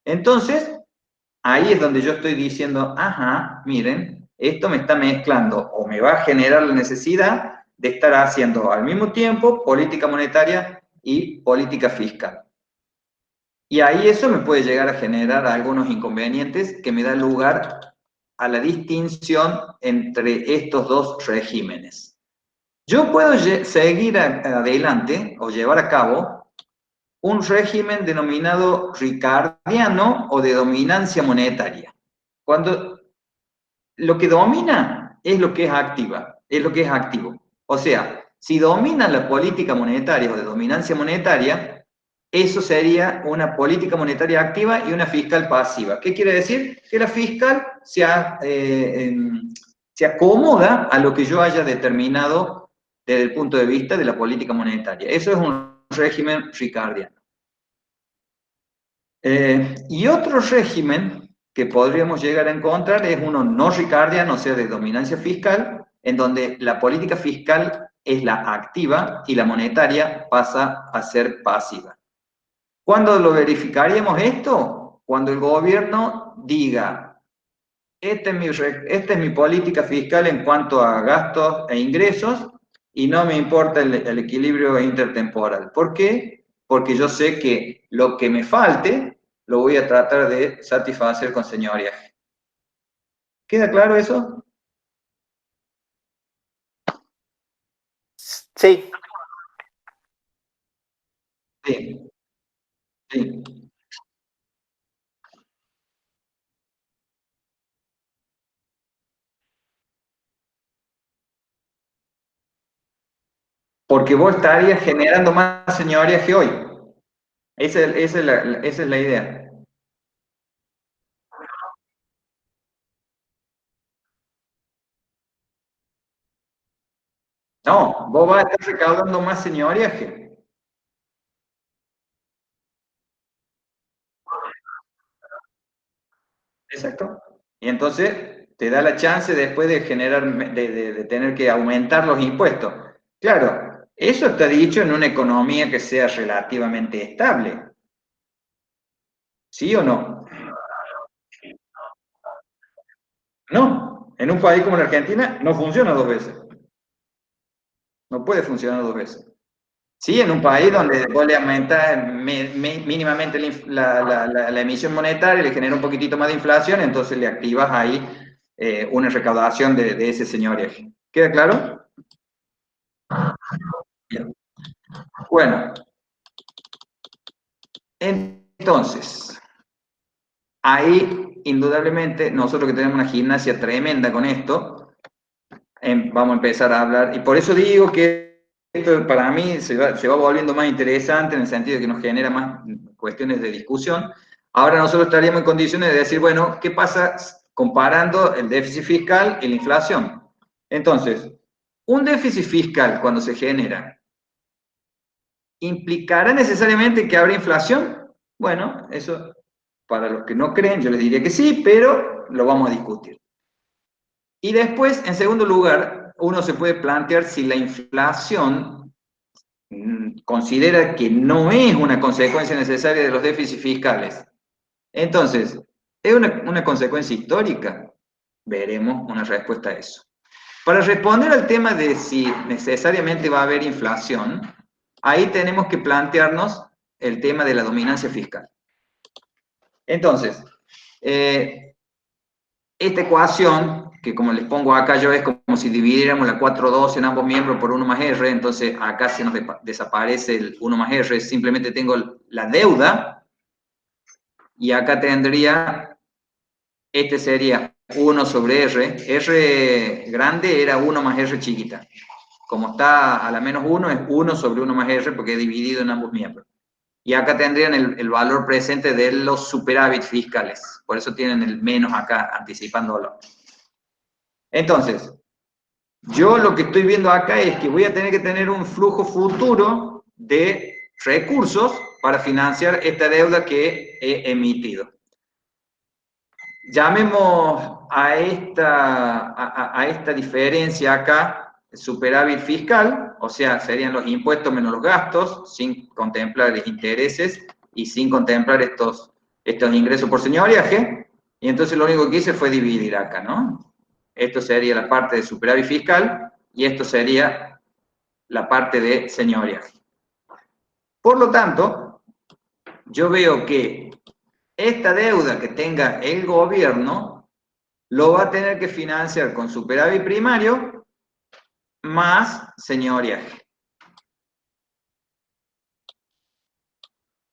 Entonces, ahí es donde yo estoy diciendo, ajá, miren, esto me está mezclando o me va a generar la necesidad de estar haciendo al mismo tiempo política monetaria y política fiscal. Y ahí eso me puede llegar a generar algunos inconvenientes que me da lugar a la distinción entre estos dos regímenes. Yo puedo seguir adelante o llevar a cabo un régimen denominado ricardiano o de dominancia monetaria. Cuando lo que domina es lo que es activa, es lo que es activo. O sea, si domina la política monetaria o de dominancia monetaria, eso sería una política monetaria activa y una fiscal pasiva. ¿Qué quiere decir? Que la fiscal se acomoda a lo que yo haya determinado desde el punto de vista de la política monetaria. Eso es un régimen ricardiano. Y otro régimen que podríamos llegar a encontrar es uno no ricardiano, o sea, de dominancia fiscal, en donde la política fiscal es la activa y la monetaria pasa a ser pasiva. ¿Cuándo lo verificaríamos esto? Cuando el gobierno diga, esta es mi política fiscal en cuanto a gastos e ingresos, y no me importa el equilibrio intertemporal. ¿Por qué? Porque yo sé que lo que me falte lo voy a tratar de satisfacer con señoriaje. ¿Queda claro eso? Sí. Sí. Sí. Porque vos estarías generando más señoriaje hoy. Esa es la idea. No, vos vas a estar recaudando más señoriaje. Exacto. Y entonces te da la chance después de generar, de tener que aumentar los impuestos. Claro, eso está dicho en una economía que sea relativamente estable. ¿Sí o no? No, en un país como la Argentina no funciona dos veces. No puede funcionar dos veces. Sí, en un país donde vos le aumentás mínimamente la emisión monetaria, le genera un poquitito más de inflación, entonces le activas ahí una recaudación de ese señoreaje. ¿Queda claro? Bien. Bueno, entonces, ahí indudablemente nosotros que tenemos una gimnasia tremenda con esto, vamos a empezar a hablar, y por eso digo que esto para mí se va volviendo más interesante en el sentido de que nos genera más cuestiones de discusión. Ahora nosotros estaríamos en condiciones de decir, bueno, ¿qué pasa comparando el déficit fiscal y la inflación? Entonces, un déficit fiscal cuando se genera, ¿implicará necesariamente que habrá inflación? Bueno, eso para los que no creen yo les diría que sí, pero lo vamos a discutir. Y después, en segundo lugar, uno se puede plantear si la inflación considera que no es una consecuencia necesaria de los déficits fiscales. Entonces, ¿es una consecuencia histórica? Veremos una respuesta a eso. Para responder al tema de si necesariamente va a haber inflación, ahí tenemos que plantearnos el tema de la dominancia fiscal. Entonces, esta ecuación, que como les pongo acá yo, es como si dividiéramos la 4,2 en ambos miembros por 1 más R, entonces acá se nos desaparece el 1 más R, simplemente tengo la deuda, y acá tendría, este sería 1 sobre R, R grande era 1 más R chiquita. Como está a la menos 1, es 1 sobre 1 más R porque he dividido en ambos miembros. Y acá tendrían el valor presente de los superávit fiscales. Por eso tienen el menos acá, anticipándolo. Entonces, yo lo que estoy viendo acá es que voy a tener que tener un flujo futuro de recursos para financiar esta deuda que he emitido. Llamemos a esta diferencia acá superávit fiscal, o sea, serían los impuestos menos los gastos, sin contemplar los intereses y sin contemplar estos ingresos por señoriaje, y entonces lo único que hice fue dividir acá, ¿no? Esto sería la parte de superávit fiscal y esto sería la parte de señoriaje. Por lo tanto, yo veo que esta deuda que tenga el gobierno lo va a tener que financiar con superávit primario más señoriaje.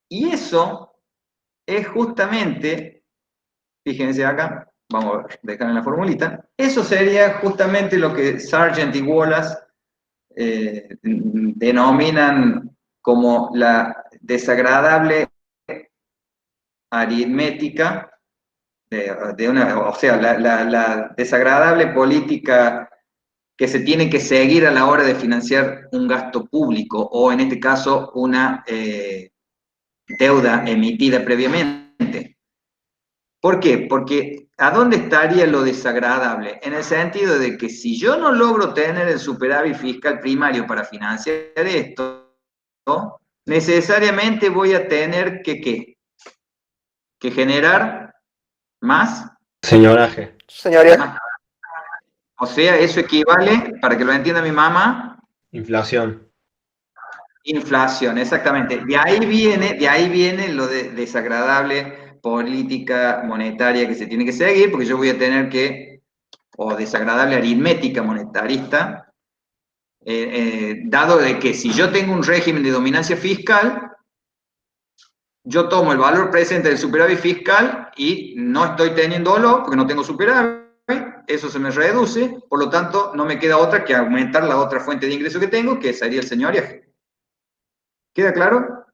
Y eso es justamente, fíjense acá, vamos a dejar en la formulita, eso sería justamente lo que Sargent y Wallace denominan como la desagradable aritmética, o sea, la desagradable política que se tiene que seguir a la hora de financiar un gasto público, o en este caso una deuda emitida previamente. ¿Por qué? Porque ¿a dónde estaría lo desagradable? En el sentido de que si yo no logro tener el superávit fiscal primario para financiar esto, ¿no? Necesariamente voy a tener que, ¿qué? Que generar más señoraje. Señoría. O sea, eso equivale, para que lo entienda mi mamá, Inflación. inflación, exactamente. De ahí viene lo de desagradable política monetaria que se tiene que seguir, porque yo voy a tener que, o desagradable aritmética monetarista, dado de que si yo tengo un régimen de dominancia fiscal, yo tomo el valor presente del superávit fiscal y no estoy teniéndolo porque no tengo superávit, eso se me reduce, por lo tanto no me queda otra que aumentar la otra fuente de ingreso que tengo, que sería el señoriaje. ¿Queda claro?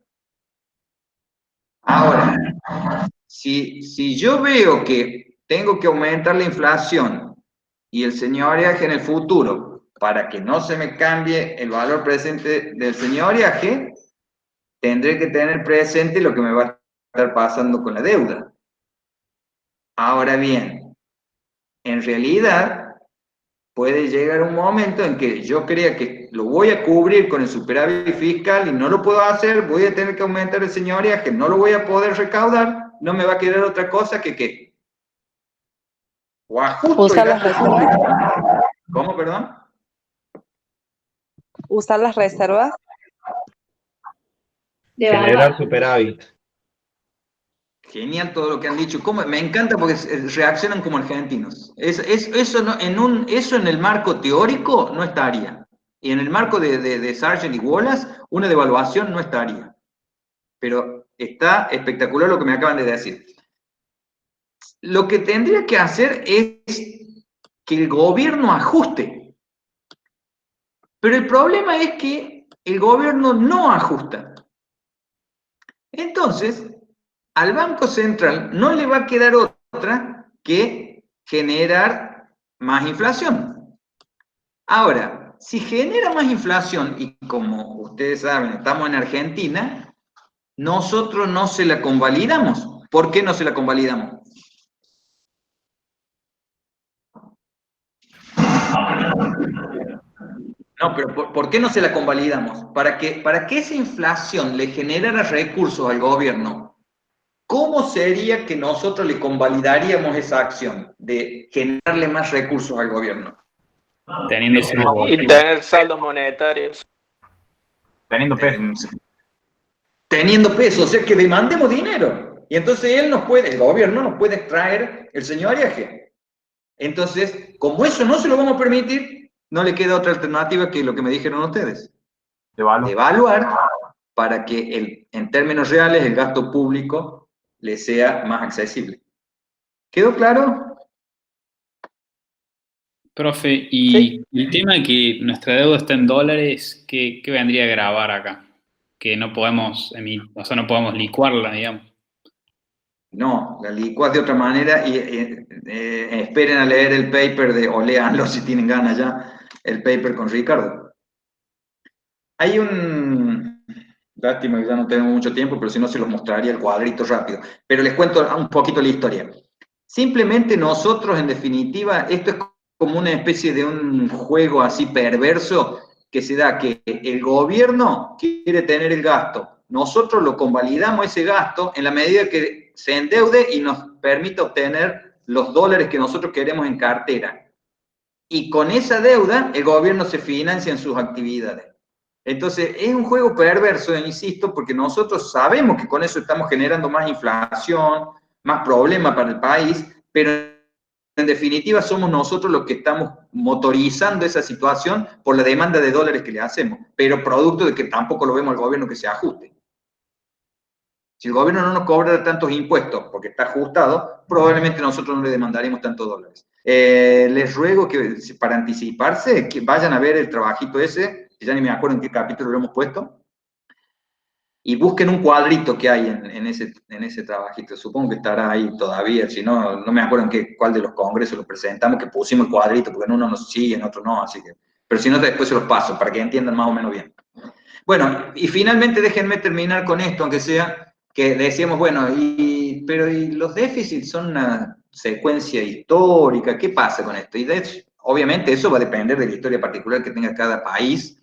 Ahora, si yo veo que tengo que aumentar la inflación y el señoriaje en el futuro para que no se me cambie el valor presente del señoriaje, tendré que tener presente lo que me va a estar pasando con la deuda. Ahora bien, en realidad puede llegar un momento en que yo crea que lo voy a cubrir con el superávit fiscal y no lo puedo hacer, voy a tener que aumentar el señoriaje, no lo voy a poder recaudar, no me va a quedar otra cosa que ¿qué? O ajusto ¿Usar las reservas? ¿Cómo, perdón? ¿Usar las reservas? Generar superávit. Genial todo lo que han dicho. Me encanta porque reaccionan como argentinos. Eso, eso en el marco teórico no estaría. Y en el marco de Sargent y Wallace, una devaluación no estaría. Pero está espectacular lo que me acaban de decir. Lo que tendría que hacer es que el gobierno ajuste. Pero el problema es que el gobierno no ajusta. Entonces, al Banco Central no le va a quedar otra que generar más inflación. Ahora, si genera más inflación, y como ustedes saben, estamos en Argentina, nosotros no se la convalidamos. ¿Por qué no se la convalidamos? No, pero ¿por qué no se la convalidamos? Para que esa inflación le generara recursos al gobierno, ¿cómo sería que nosotros le convalidaríamos esa acción de generarle más recursos al gobierno? Y tener saldos monetarios. Teniendo peso. Teniendo peso, o sea que demandemos dinero. Y entonces el gobierno nos puede extraer el señoreaje. Entonces, como eso no se lo vamos a permitir, no le queda otra alternativa que lo que me dijeron ustedes. Devaluar para que en términos reales el gasto público le sea más accesible. ¿Quedó claro? Profe, y el tema de que nuestra deuda está en dólares, ¿qué vendría a grabar acá? Que no podemos no podemos licuarla, digamos. No, la licuás de otra manera y esperen a leer el paper o léanlo si tienen ganas ya, el paper con Ricardo. Hay lástima que ya no tengo mucho tiempo, pero si no se los mostraría el cuadrito rápido. Pero les cuento un poquito la historia. Simplemente nosotros, en definitiva, esto es como una especie de un juego así perverso que se da que el gobierno quiere tener el gasto. Nosotros lo convalidamos ese gasto en la medida que se endeude y nos permita obtener los dólares que nosotros queremos en cartera. Y con esa deuda, el gobierno se financia en sus actividades. Entonces, es un juego perverso, insisto, porque nosotros sabemos que con eso estamos generando más inflación, más problemas para el país, pero en definitiva somos nosotros los que estamos motorizando esa situación por la demanda de dólares que le hacemos, pero producto de que tampoco lo vemos al gobierno que se ajuste. Si el gobierno no nos cobra tantos impuestos porque está ajustado, probablemente nosotros no le demandaremos tantos dólares. Les ruego que para anticiparse, que vayan a ver el trabajito ese, que ya ni me acuerdo en qué capítulo lo hemos puesto, y busquen un cuadrito que hay en ese trabajito. Supongo que estará ahí todavía, si no, no me acuerdo en cuál de los congresos lo presentamos, que pusimos el cuadrito, porque en uno nos sigue, en otro no, así que... Pero si no, después se los paso, para que entiendan más o menos bien. Bueno, y finalmente déjenme terminar con esto, aunque sea que decíamos, bueno, pero los déficits son una secuencia histórica, ¿qué pasa con esto? Y obviamente eso va a depender de la historia particular que tenga cada país,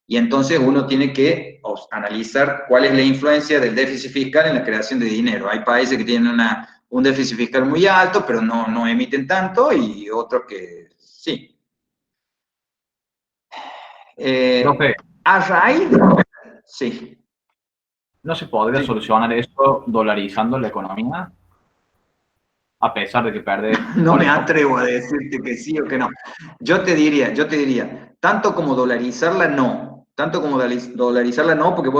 y entonces uno tiene que analizar cuál es la influencia del déficit fiscal en la creación de dinero. Hay países que tienen un déficit fiscal muy alto, pero no emiten tanto, y otros que sí. Profe, A raíz sí. ¿no se podría solucionar eso dolarizando la economía? A pesar de que perdés... No me atrevo a decirte que sí o que no. Yo te diría, tanto como dolarizarla, no. Tanto como dolarizarla, no, porque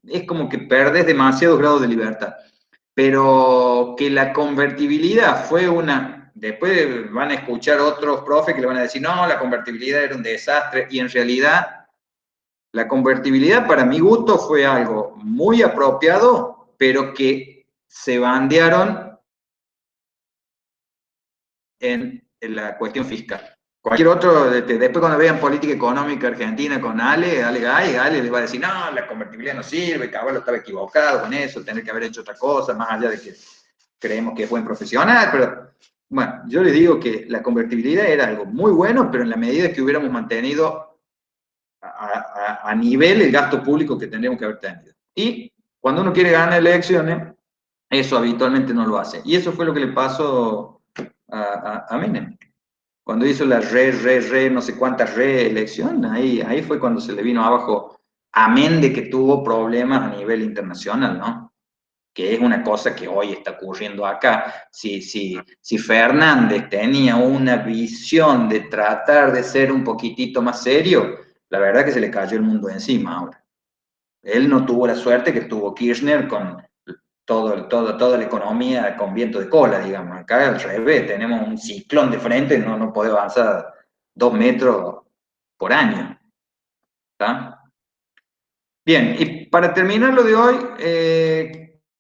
es como que perdés demasiados grados de libertad. Pero que la convertibilidad fue después van a escuchar otros profes que le van a decir, no, la convertibilidad era un desastre, y en realidad la convertibilidad para mi gusto fue algo muy apropiado, pero que se bandearon en la cuestión fiscal. Cualquier otro, después cuando vean política económica argentina con Ale Gay les va a decir, no, la convertibilidad no sirve, Caballo estaba equivocado con eso, tener que haber hecho otra cosa, más allá de que creemos que es buen profesional, pero bueno, yo les digo que la convertibilidad era algo muy bueno, pero en la medida que hubiéramos mantenido a nivel el gasto público que tendríamos que haber tenido. Y cuando uno quiere ganar elecciones, eso habitualmente no lo hace. Y eso fue lo que le pasó a Menem. Cuando hizo la no sé cuántas reelección, ahí fue cuando se le vino abajo amén de que tuvo problemas a nivel internacional, ¿no? Que es una cosa que hoy está ocurriendo acá. Si Fernández tenía una visión de tratar de ser un poquitito más serio, la verdad que se le cayó el mundo encima ahora. Él no tuvo la suerte que tuvo Kirchner con toda la economía con viento de cola, digamos. Acá al revés, tenemos un ciclón de frente, no puede avanzar 2 metros por año. ¿Está? Bien, y para terminar lo de hoy,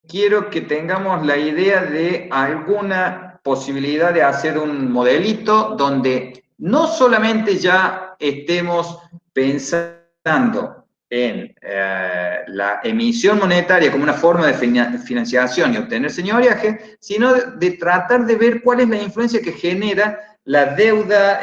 quiero que tengamos la idea de alguna posibilidad de hacer un modelito donde no solamente ya estemos pensando en la emisión monetaria como una forma de financiación y obtener señoriaje, sino de tratar de ver cuál es la influencia que genera la deuda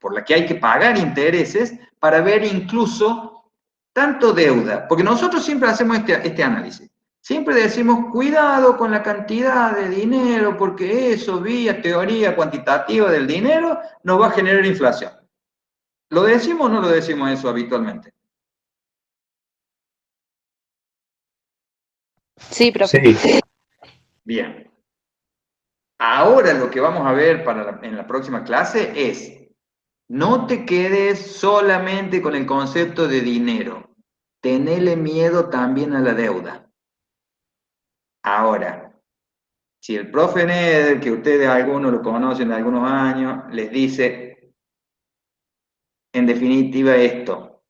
por la que hay que pagar intereses, para ver incluso tanto deuda, porque nosotros siempre hacemos este análisis. Siempre decimos, cuidado con la cantidad de dinero, porque eso, vía teoría cuantitativa del dinero, nos va a generar inflación. ¿Lo decimos o no lo decimos eso habitualmente? Sí, profe. Sí. Bien. Ahora lo que vamos a ver en la próxima clase es, no te quedes solamente con el concepto de dinero. Tenele miedo también a la deuda. Ahora, si el profe Neder, que ustedes algunos lo conocen de algunos años, les dice, en definitiva esto,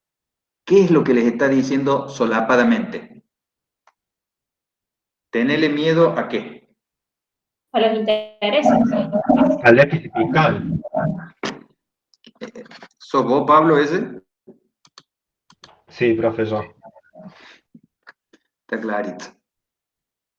¿qué es lo que les está diciendo solapadamente? ¿Tenele miedo a qué? A los intereses. Al déficit fiscal. ¿Sos vos, Pablo, ese? Sí, profesor. Está clarito.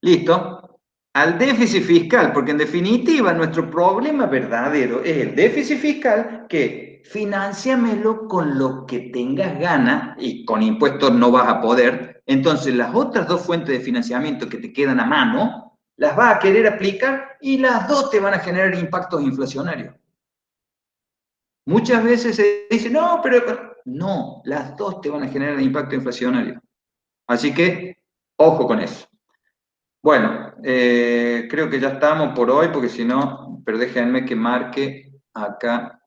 ¿Listo? Al déficit fiscal, porque en definitiva nuestro problema verdadero es el déficit fiscal, que financiamelo con lo que tengas ganas y con impuestos no vas a poder. Entonces las otras dos fuentes de financiamiento que te quedan a mano, las vas a querer aplicar y las dos te van a generar impactos inflacionarios. Muchas veces se dice, no, pero no, las dos te van a generar impacto inflacionario. Así que, ojo con eso. Bueno, creo que ya estamos por hoy, porque si no, pero déjenme que marque acá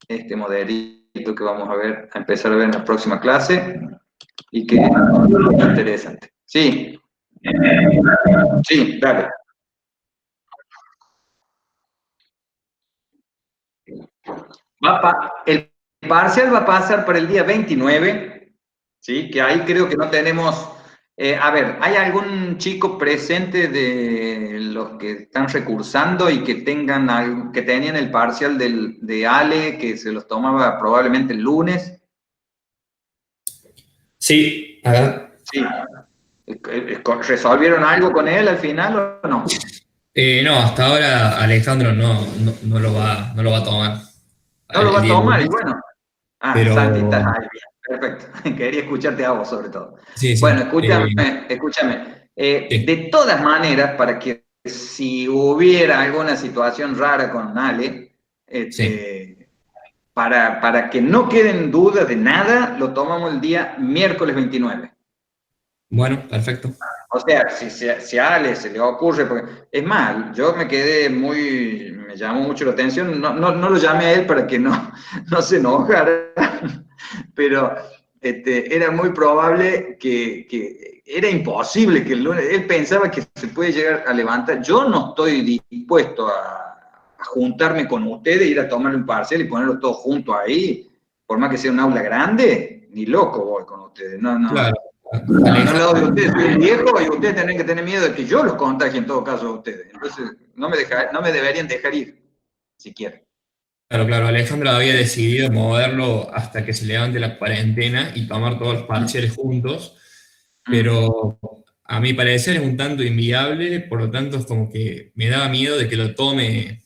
este modelito que vamos a empezar a ver en la próxima clase, y que es interesante. Sí. Sí, dale. El parcial va a pasar para el día 29, ¿sí? Que ahí creo que no tenemos... a ver, ¿hay algún chico presente de los que están recursando y que tenían el parcial de Ale, que se los tomaba probablemente el lunes? Sí, acá. Sí. ¿Resolvieron algo con él al final o no? No, hasta ahora Alejandro no lo va a tomar. No lo va a tomar, y bueno. Pero... Santi, estás ahí, bien, perfecto. Quería escucharte a vos, sobre todo. Sí, sí. Bueno, escúchame. De todas maneras, para que si hubiera alguna situación rara con Ale, para que no queden dudas de nada, lo tomamos el día miércoles 29. Bueno, perfecto. O sea, si a Ale se le ocurre, porque, es más, yo me llamó mucho la atención, no lo llamé a él para que no se enojara, pero era muy probable que era imposible que el lunes, él pensaba que se puede llegar a levantar. Yo no estoy dispuesto a juntarme con ustedes, ir a tomarle un parcial y ponerlo todos juntos ahí, por más que sea un aula grande, ni loco voy con ustedes, no. Claro. Al lado de ustedes soy un viejo y ustedes tienen que tener miedo de que yo los contagie en todo caso a ustedes. Entonces, no me deberían dejar ir, siquiera. Claro, Alejandro había decidido moverlo hasta que se levante la cuarentena y tomar todos los parciales juntos, pero a mi parecer es un tanto inviable, por lo tanto es como que me daba miedo de que lo tome